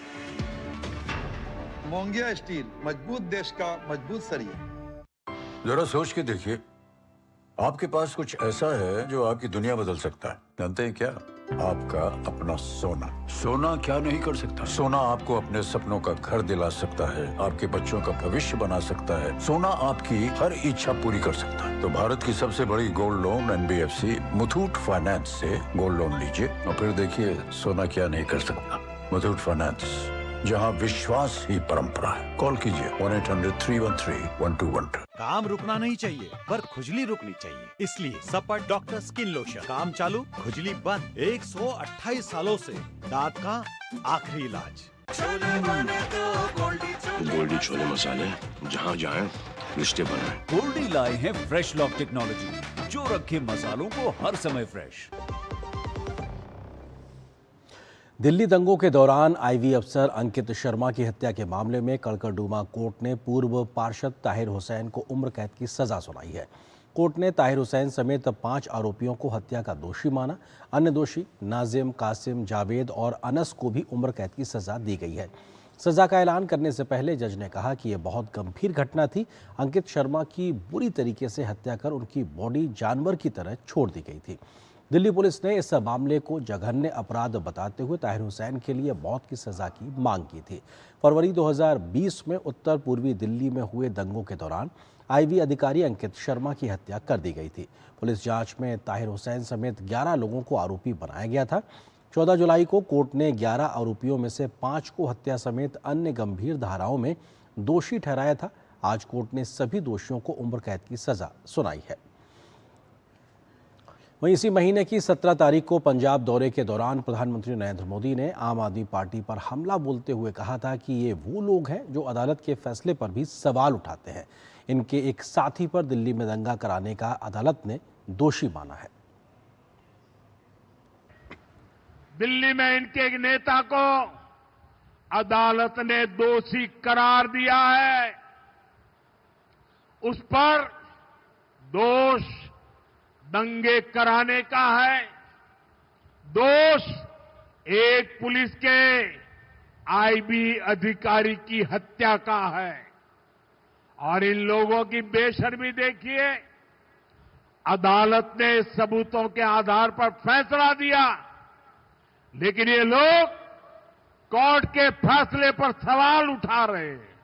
मोंगिया स्टील, मजबूत देश का मजबूत सरिया। जरा सोच के देखिए, आपके पास कुछ ऐसा है जो आपकी दुनिया बदल सकता है। जानते हैं क्या? आपका अपना सोना। सोना क्या नहीं कर सकता? सोना आपको अपने सपनों का घर दिला सकता है, आपके बच्चों का भविष्य बना सकता है, सोना आपकी हर इच्छा पूरी कर सकता है। तो भारत की सबसे बड़ी gold loan NBFC Muthoot finance से गोल्ड लोन लीजिए और फिर देखिए सोना क्या नहीं कर सकता। मुथूट फाइनेंस, जहां विश्वास ही परंपरा है। कॉल कीजिए 1-800-313-1212। काम रुकना नहीं चाहिए, पर खुजली रुकनी चाहिए। इसलिए सपट डॉक्टर स्किन लोशन, काम चालू, खुजली बंद। 128 सालों से दांत का आखिरी इलाज। गोल्डी छोले मसाले, जहाँ जाएं रिश्ते बनाएं। गोल्डी लाए हैं फ्रेश लॉक टेक्नोलॉजी, जो रखे मसालों को हर समय फ्रेश। दिल्ली दंगों के दौरान आईवी अफसर अंकित शर्मा की हत्या के मामले में कड़कड़डूमा कोर्ट ने पूर्व पार्षद ताहिर हुसैन को उम्र कैद की सजा सुनाई है। कोर्ट ने ताहिर हुसैन समेत 5 आरोपियों को हत्या का दोषी माना। अन्य दोषी नाजिम, कासिम, जावेद और अनस को भी उम्र कैद की सजा दी गई है। सजा का ऐलान करने से पहले जज ने कहा कि यह बहुत गंभीर घटना थी। अंकित शर्मा की बुरी तरीके से हत्या कर उनकी बॉडी जानवर की तरह छोड़ दी गई थी। दिल्ली पुलिस ने इस मामले को जघन्य अपराध बताते हुए ताहिर हुसैन के लिए मौत की सजा की मांग की थी। फरवरी 2020 में उत्तर पूर्वी दिल्ली में हुए दंगों के दौरान आईवी अधिकारी अंकित शर्मा की हत्या कर दी गई थी। पुलिस जांच में ताहिर हुसैन समेत 11 लोगों को आरोपी बनाया गया था। 14 जुलाई को कोर्ट ने 11 आरोपियों में से 5 को हत्या समेत अन्य गंभीर धाराओं में दोषी ठहराया था। आज कोर्ट ने सभी दोषियों को उम्र कैद की सजा सुनाई है। वहीं इसी महीने की 17 तारीख को पंजाब दौरे के दौरान प्रधानमंत्री नरेंद्र मोदी ने आम आदमी पार्टी पर हमला बोलते हुए कहा था कि ये वो लोग हैं जो अदालत के फैसले पर भी सवाल उठाते हैं। इनके एक साथी पर दिल्ली में दंगा कराने का अदालत ने दोषी माना है। दिल्ली में इनके एक नेता को अदालत ने दोषी करार दिया है। उस पर दोष दंगे कराने का है, दोष एक पुलिस के आईबी अधिकारी की हत्या का है। और इन लोगों की बेशर्मी देखिए, अदालत ने सबूतों के आधार पर फैसला दिया, लेकिन ये लोग कोर्ट के फैसले पर सवाल उठा रहे हैं।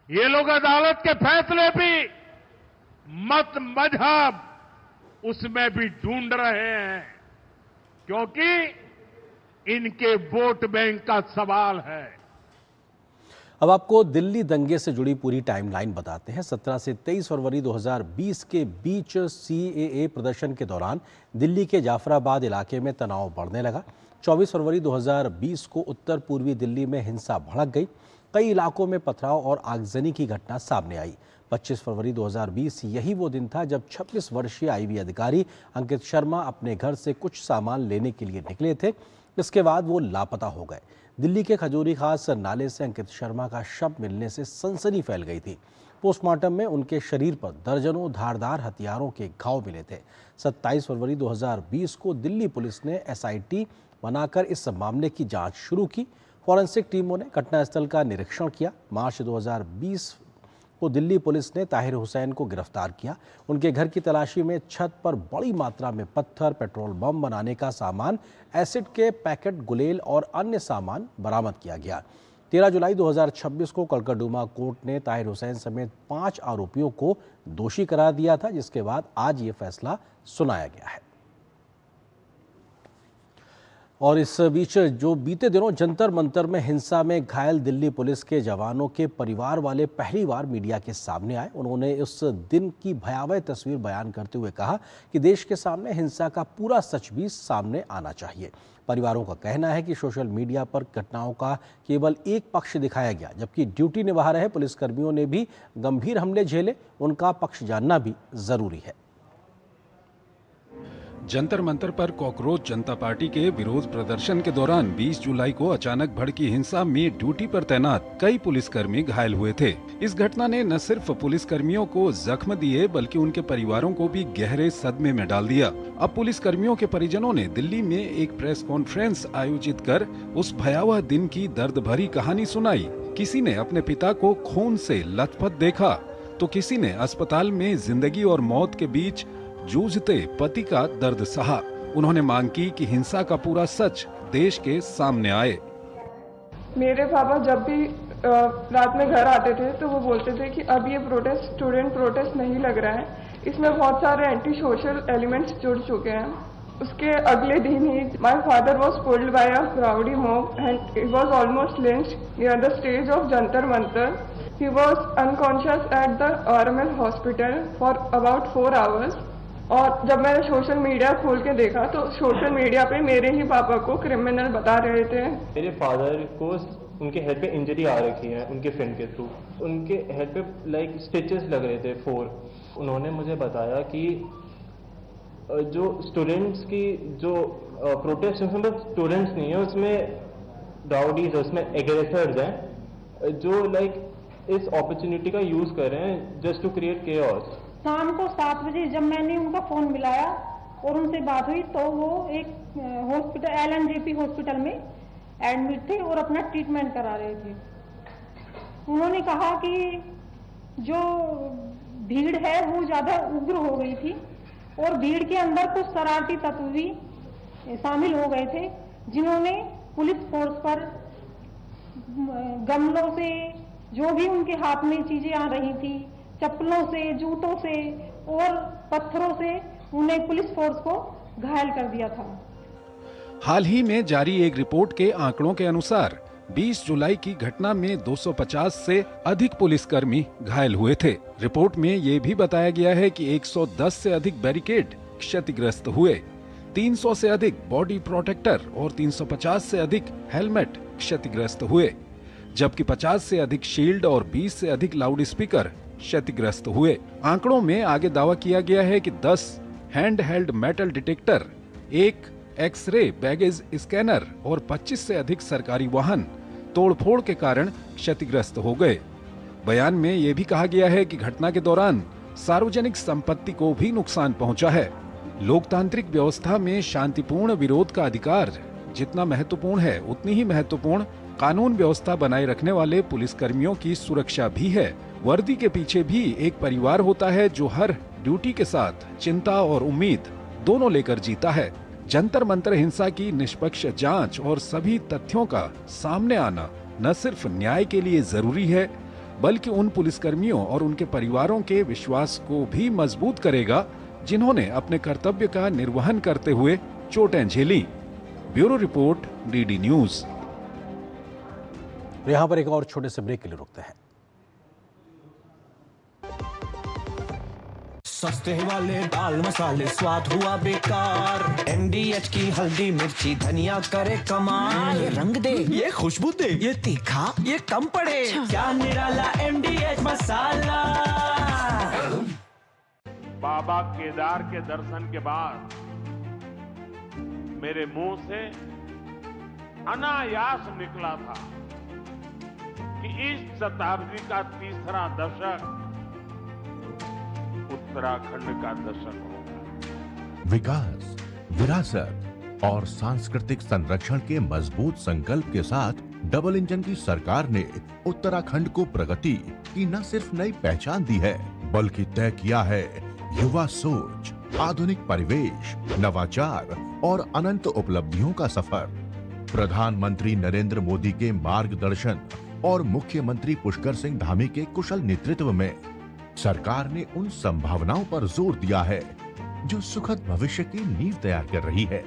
ये लोग अदालत के फैसले भी मत मजहब उसमें भी ढूंढ रहे हैं, क्योंकि इनके वोट बैंक का सवाल है। अब आपको दिल्ली दंगे से जुड़ी पूरी टाइमलाइन बताते हैं। 17 से 23 फरवरी 2020 के बीच CAA प्रदर्शन के दौरान दिल्ली के जाफराबाद इलाके में तनाव बढ़ने लगा। 24 फरवरी 2020 को उत्तर पूर्वी दिल्ली में हिंसा भड़क गई। कई इलाकों में पथराव और आगजनी की घटना सामने आई। 25 फरवरी 2020 यही वो दिन था जब 26 वर्षीय आईबी अधिकारी अंकित शर्मा अपने घर से कुछ सामान लेने के लिए निकले थे। इसके बाद वो लापता हो गए। दिल्ली के खजूरी खास नाले से अंकित शर्मा का शव मिलने से सनसनी फैल गई थी। पोस्टमार्टम में उनके शरीर पर दर्जनों धारदार हथियारों के घाव मिले थे। 27 फरवरी 2020 को दिल्ली पुलिस ने SIT बनाकर इस मामले की जांच शुरू की। फॉरेंसिक टीमों ने घटनास्थल का निरीक्षण किया। मार्च 2020 को दिल्ली पुलिस ने ताहिर हुसैन को गिरफ्तार किया। उनके घर की तलाशी में छत पर बड़ी मात्रा में पत्थर, पेट्रोल बम बनाने का सामान, एसिड के पैकेट, गुलेल और अन्य सामान बरामद किया गया। 13 जुलाई 2026 को कलकदुमा कोर्ट ने ताहिर हुसैन समेत 5 आरोपियों को दोषी करार दिया था, जिसके बाद आज ये फैसला सुनाया गया है। और इस बीच जो बीते दिनों जंतर मंतर में हिंसा में घायल दिल्ली पुलिस के जवानों के परिवार वाले पहली बार मीडिया के सामने आए। उन्होंने उस दिन की भयावह तस्वीर बयान करते हुए कहा कि देश के सामने हिंसा का पूरा सच भी सामने आना चाहिए। परिवारों का कहना है कि सोशल मीडिया पर घटनाओं का केवल एक पक्ष दिखाया गया, जबकि ड्यूटी निभा रहे पुलिसकर्मियों ने भी गंभीर हमले झेले। उनका पक्ष जानना भी जरूरी है। जंतर मंतर पर कॉकरोच जनता पार्टी के विरोध प्रदर्शन के दौरान 20 जुलाई को अचानक भड़की हिंसा में ड्यूटी पर तैनात कई पुलिसकर्मी घायल हुए थे। इस घटना ने न सिर्फ पुलिसकर्मियों को जख्म दिए, बल्कि उनके परिवारों को भी गहरे सदमे में डाल दिया। अब पुलिसकर्मियों के परिजनों ने दिल्ली में एक प्रेस कॉन्फ्रेंस आयोजित कर उस भयावह दिन की दर्द भरी कहानी सुनाई। किसी ने अपने पिता को खून से लथपथ देखा, तो किसी ने अस्पताल में जिंदगी और मौत के बीच जूझते पति का दर्द सहा। उन्होंने मांग की कि हिंसा का पूरा सच देश के सामने आए। मेरे पापा जब भी रात में घर आते थे तो वो बोलते थे कि अब ये प्रोटेस्ट स्टूडेंट प्रोटेस्ट नहीं लग रहा है, इसमें बहुत सारे एंटी सोशल एलिमेंट्स जुड़ चुके हैं। उसके अगले दिन ही my father was pulled by a rowdy mob and he was almost lynched near the stage of Jantar Mantar. He was unconscious at the RML hospital for about 4 hours. और जब मैंने सोशल मीडिया खोल के देखा तो सोशल मीडिया पे मेरे ही पापा को क्रिमिनल बता रहे थे। मेरे फादर को उनके हेड पे इंजरी आ रखी है उनके फ्रेंड के थ्रू। उनके हेड पे लाइक स्टिचेस लग रहे थे 4। उन्होंने मुझे बताया कि जो स्टूडेंट्स की जो प्रोटेस्ट उसमें बस स्टूडेंट्स नहीं है, उसमें राउडीज है, उसमें एग्रेसर्स हैं जो लाइक इस अपॉर्चुनिटी का यूज कर रहे हैं जस्ट टू क्रिएट केओस। शाम को 7 बजे जब मैंने उनका फोन मिलाया और उनसे बात हुई तो वो एक हॉस्पिटल LNJP हॉस्पिटल में एडमिट थे और अपना ट्रीटमेंट करा रहे थे। उन्होंने कहा कि जो भीड़ है वो ज्यादा उग्र हो गई थी और भीड़ के अंदर कुछ शरारती तत्व भी शामिल हो गए थे, जिन्होंने पुलिस फोर्स पर गमलों से, जो भी उनके हाथ में चीजें आ रही थी, चप्पलों से, जूतों से और पत्थरों से उन्हें पुलिस फोर्स को घायल कर दिया था। हाल ही में जारी एक रिपोर्ट के आंकड़ों के अनुसार 20 जुलाई की घटना में 250 से अधिक पुलिसकर्मी घायल हुए थे। रिपोर्ट में ये भी बताया गया है कि 110 से अधिक बैरिकेड क्षतिग्रस्त हुए। 300 से अधिक बॉडी प्रोटेक्टर और 350 से अधिक हेलमेट क्षतिग्रस्त हुए, जबकि 50 से अधिक शील्ड और 20 से अधिक लाउड स्पीकर क्षतिग्रस्त हुए। आंकड़ों में आगे दावा किया गया है कि 10 hand held metal detector, 1 x ray baggage scanner और 25 से अधिक सरकारी वाहन तोड़फोड़ के कारण क्षतिग्रस्त हो गए। बयान में यह भी कहा गया है कि घटना के दौरान सार्वजनिक संपत्ति को भी नुकसान पहुंचा है। लोकतांत्रिक व्यवस्था में शांतिपूर्ण विरोध का अधिकार जितना महत्वपूर्ण है, उतनी ही महत्वपूर्ण कानून व्यवस्था बनाए रखने वाले पुलिसकर्मियों की सुरक्षा भी है। वर्दी के पीछे भी एक परिवार होता है जो हर ड्यूटी के साथ चिंता और उम्मीद दोनों लेकर जीता है। जंतर मंतर हिंसा की निष्पक्ष जांच और सभी तथ्यों का सामने आना न सिर्फ न्याय के लिए जरूरी है, बल्कि उन पुलिसकर्मियों और उनके परिवारों के विश्वास को भी मजबूत करेगा जिन्होंने अपने कर्तव्य का निर्वहन करते हुए चोटें झेली। Bureau report, DD news. यहाँ पर एक और छोटे से ब्रेक के लिए रुकते हैं। सस्ते वाले दाल मसाले स्वाद हुआ बेकार, MDH की हल्दी मिर्ची धनिया करे कमाल। ये रंग दे, ये खुशबू दे, ये तीखा, ये कम पड़े, क्या निराला MDH मसाला। बाबा केदार के दर्शन के बाद मेरे मुंह से अनायास निकला था कि इस शताब्दी का तीसरा दशक उत्तराखंड का दशक होगा। विकास, विरासत और सांस्कृतिक संरक्षण के मजबूत संकल्प के साथ डबल इंजन की सरकार ने उत्तराखंड को प्रगति की न सिर्फ नई पहचान दी है, बल्कि तय किया है युवा सोच, आधुनिक परिवेश, नवाचार और अनंत उपलब्धियों का सफर। प्रधानमंत्री नरेंद्र मोदी के मार्गदर्शन और मुख्यमंत्री पुष्कर सिंह धामी के कुशल नेतृत्व में सरकार ने उन संभावनाओं पर जोर दिया है जो सुखद भविष्य की नींव तैयार कर रही है।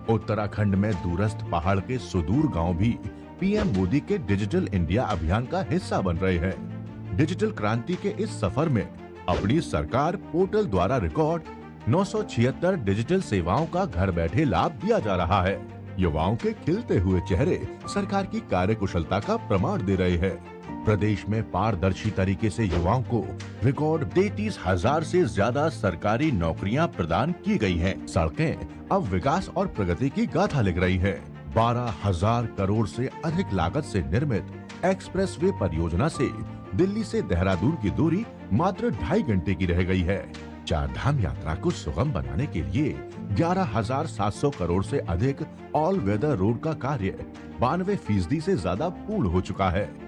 उत्तराखंड में दूरस्थ पहाड़ के सुदूर गांव भी पीएम मोदी के डिजिटल इंडिया अभियान का हिस्सा बन रहे हैं। डिजिटल क्रांति के इस सफर में अपनी सरकार पोर्टल द्वारा रिकॉर्ड 976 डिजिटल सेवाओं का घर बैठे लाभ दिया जा रहा है। युवाओं के खिलते हुए चेहरे सरकार की कार्यकुशलता का प्रमाण दे रहे हैं। प्रदेश में पारदर्शी तरीके से युवाओं को रिकॉर्ड 33,000 से ज्यादा सरकारी नौकरियां प्रदान की गई हैं। सड़कें अब विकास और प्रगति की गाथा लिख रही है। 12,000 करोड़ से अधिक लागत से निर्मित एक्सप्रेसवे परियोजना से दिल्ली से देहरादून की दूरी मात्र 2.5 घंटे की रह गई है। चारधाम यात्रा को सुगम बनाने के लिए 11,700 करोड़ से अधिक ऑल वेदर रोड का कार्य 92% से ज्यादा पूर्ण हो चुका है।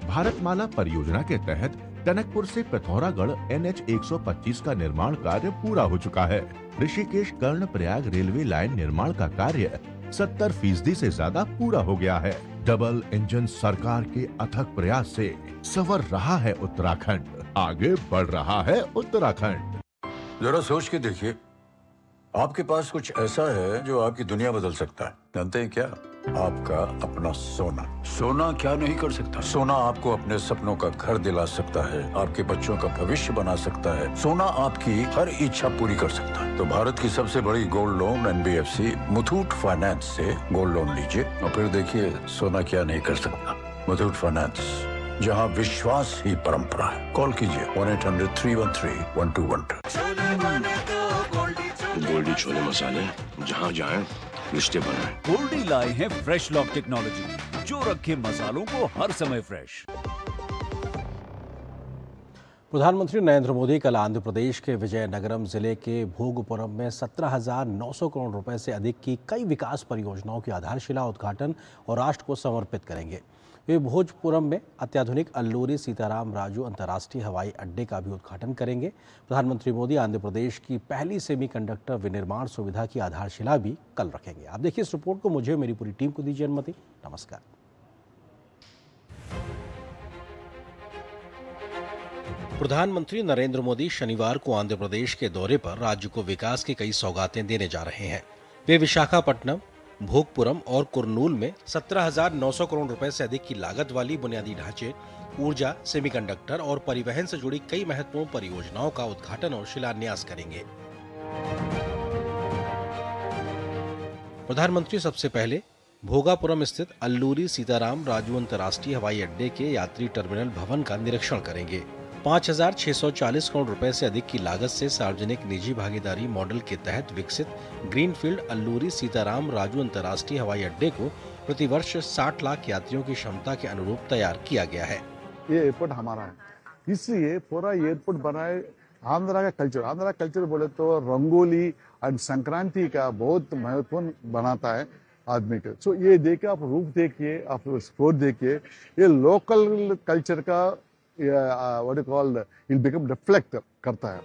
भारतमाला परियोजना के तहत टनकपुर से पिथौरागढ़ NH 125 का निर्माण कार्य पूरा हो चुका है। ऋषिकेश कर्णप्रयाग रेलवे लाइन निर्माण का कार्य 70% से ज्यादा पूरा हो गया है। डबल इंजन सरकार के अथक प्रयास से संवर रहा है उत्तराखंड, आगे बढ़ रहा है उत्तराखंड। जरा सोच के देखिए, आपके पास कुछ ऐसा है जो आपकी दुनिया बदल सकता है। जानते हैं क्या? आपका अपना सोना। सोना क्या नहीं कर सकता? सोना आपको अपने सपनों का घर दिला सकता है, आपके बच्चों का भविष्य बना सकता है। सोना आपकी हर इच्छा पूरी कर सकता है। तो भारत की सबसे बड़ी gold loan NBFC Muthoot finance से गोल्ड लोन लीजिए और फिर देखिए सोना क्या नहीं कर सकता। मुथूट फाइनेंस, जहां विश्वास ही परंपरा है। कॉल कीजिए 1-800-313-1212। गोल्डी छोले मसाले, जहाँ जाएं रिश्ते बनाएं। गोल्डी लाए हैं फ्रेश लॉक टेक्नोलॉजी जो रखे मसालों को हर समय फ्रेश। प्रधानमंत्री नरेंद्र मोदी कल आंध्र प्रदेश के विजयनगरम जिले के भोगपुरम में 17,900 करोड़ रुपए से अधिक की कई विकास परियोजनाओं की आधारशिला, उद्घाटन और राष्ट्र को समर्पित करेंगे। वे भोजपुरम में अत्याधुनिक अल्लूरी सीताराम राजू अंतर्राष्ट्रीय हवाई अड्डे का भी उद्घाटन करेंगे। प्रधानमंत्री मोदी आंध्र प्रदेश की पहली सेमीकंडक्टर विनिर्माण सुविधा की आधारशिला भी कल रखेंगे। आप देखिए इस रिपोर्ट को, मुझे मेरी पूरी टीम को दीजिए अनुमति। नमस्कार। प्रधानमंत्री नरेंद्र मोदी शनिवार को आंध्र प्रदेश के दौरे पर राज्य को विकास की कई सौगातें देने जा रहे हैं। वे विशाखापट्टनम, भोगपुरम और कुरनूल में 17,900 करोड़ रुपए से अधिक की लागत वाली बुनियादी ढांचे, ऊर्जा, सेमीकंडक्टर और परिवहन से जुड़ी कई महत्वपूर्ण परियोजनाओं का उद्घाटन और शिलान्यास करेंगे। प्रधानमंत्री सबसे पहले भोगापुरम स्थित अल्लूरी सीताराम राजू अंतर्राष्ट्रीय हवाई अड्डे के यात्री टर्मिनल भवन का निरीक्षण करेंगे। 5,640 करोड़ रुपए से अधिक की लागत से सार्वजनिक निजी भागीदारी मॉडल के तहत विकसित ग्रीनफील्ड अल्लूरी सीताराम राजू अंतर्राष्ट्रीय हवाई अड्डे को प्रतिवर्ष 60 लाख यात्रियों की क्षमता के अनुरूप तैयार किया गया है। ये एयरपोर्ट हमारा है, इसलिए पूरा एयरपोर्ट बनाए। आंध्रा का कल्चर बोले तो रंगोली और संक्रांति का बहुत महत्वपूर्ण बनाता है आदमी के। सो ये देखिए, आप रूप देखिए, आप स्पोर्ट देखिए, ये लोकल कल्चर का what you call it become reflect करता है।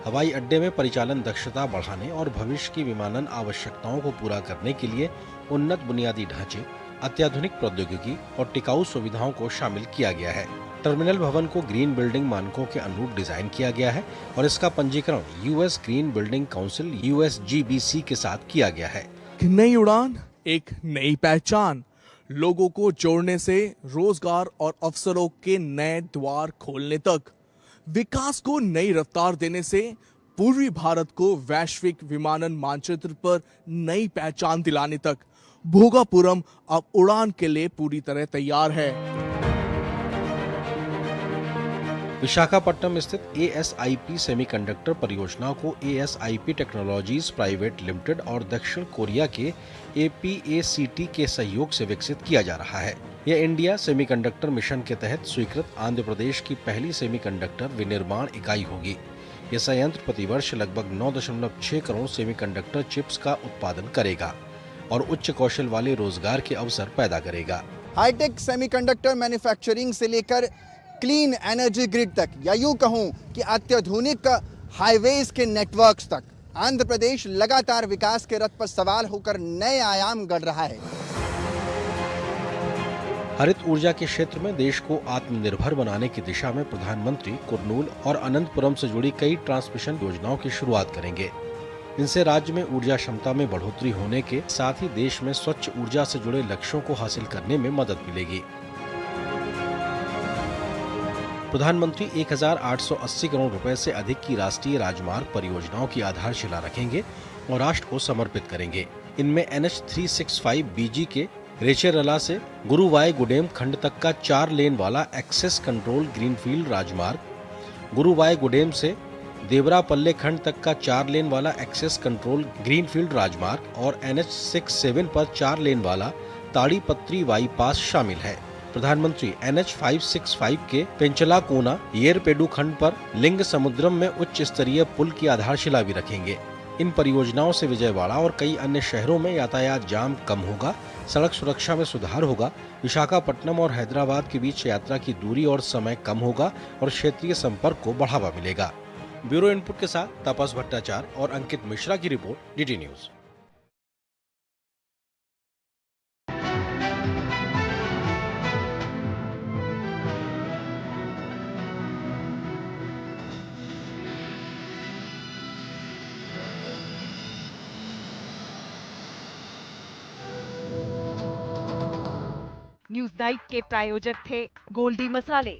हवाई अड्डे में परिचालन दक्षता बढ़ाने और भविष्य की विमानन आवश्यकताओं को पूरा करने के लिए उन्नत बुनियादी ढांचे, अत्याधुनिक प्रौद्योगिकी और टिकाऊ सुविधाओं को शामिल किया गया है। टर्मिनल भवन को ग्रीन बिल्डिंग मानकों के अनुरूप डिजाइन किया गया है और इसका पंजीकरण US green building council USGBC के साथ किया गया है। नई उड़ान, एक नई पहचान, लोगों को जोड़ने से रोजगार और अवसरों के नए द्वार खोलने तक, विकास को नई रफ्तार देने से पूर्वी भारत को वैश्विक विमानन मानचित्र पर नई पहचान दिलाने तक भोगापुरम अब उड़ान के लिए पूरी तरह तैयार है। विशाखापट्टनम स्थित ASIP सेमीकंडक्टर परियोजना को ASIP टेक्नोलॉजीज प्राइवेट लिमिटेड और दक्षिण कोरिया के APACT के सहयोग से विकसित किया जा रहा है। यह इंडिया सेमीकंडक्टर मिशन के तहत स्वीकृत आंध्र प्रदेश की पहली सेमीकंडक्टर विनिर्माण इकाई होगी। यह संयंत्र प्रतिवर्ष लगभग 9.6 करोड़ सेमीकंडक्टर चिप्स का उत्पादन करेगा और उच्च कौशल वाले रोजगार के अवसर पैदा करेगा। हाईटेक सेमीकंडक्टर मैन्युफैक्चरिंग से लेकर क्लीन एनर्जी ग्रिड तक, या यूं कहूं कि अत्याधुनिक हाईवेज के नेटवर्क्स तक, आंध्र प्रदेश लगातार विकास के रथ पर सवार होकर नए आयाम गढ़ रहा है। हरित ऊर्जा के क्षेत्र में देश को आत्मनिर्भर बनाने की दिशा में प्रधानमंत्री कुरनूल और अनंतपुरम से जुड़ी कई ट्रांसमिशन योजनाओं की शुरुआत करेंगे। इनसे राज्य में ऊर्जा क्षमता में बढ़ोतरी होने के साथ ही देश में स्वच्छ ऊर्जा से जुड़े लक्ष्यों को हासिल करने में मदद मिलेगी। प्रधानमंत्री 1,880 करोड़ रुपए से अधिक की राष्ट्रीय राजमार्ग परियोजनाओं की आधारशिला रखेंगे और राष्ट्र को समर्पित करेंगे। इनमें NH 365 BG के रेचेरला से गुरुवायूर खंड तक का 4 लेन वाला एक्सेस कंट्रोल ग्रीनफील्ड राजमार्ग, गुरुवायूर से देवरापल्ले खंड तक का 4 लेन वाला एक्सेस कंट्रोल ग्रीनफील्ड राजमार्ग और NH 67 पर 4 लेन वाला ताड़ीपत्री बाईपास शामिल है। प्रधानमंत्री NH 565 के पेंचलाकोना येरपेडू खंड पर लिंग समुद्रम में उच्च स्तरीय पुल की आधारशिला भी रखेंगे। इन परियोजनाओं से विजयवाड़ा और कई अन्य शहरों में यातायात जाम कम होगा, सड़क सुरक्षा में सुधार होगा, विशाखापट्टनम और हैदराबाद के बीच यात्रा की दूरी और समय कम होगा और क्षेत्रीय संपर्क को बढ़ावा मिलेगा। ब्यूरो इनपुट के साथ तापस भट्टाचार्य और अंकित मिश्रा की report, DD news. News night के प्रायोजक थे गोल्डी मसाले।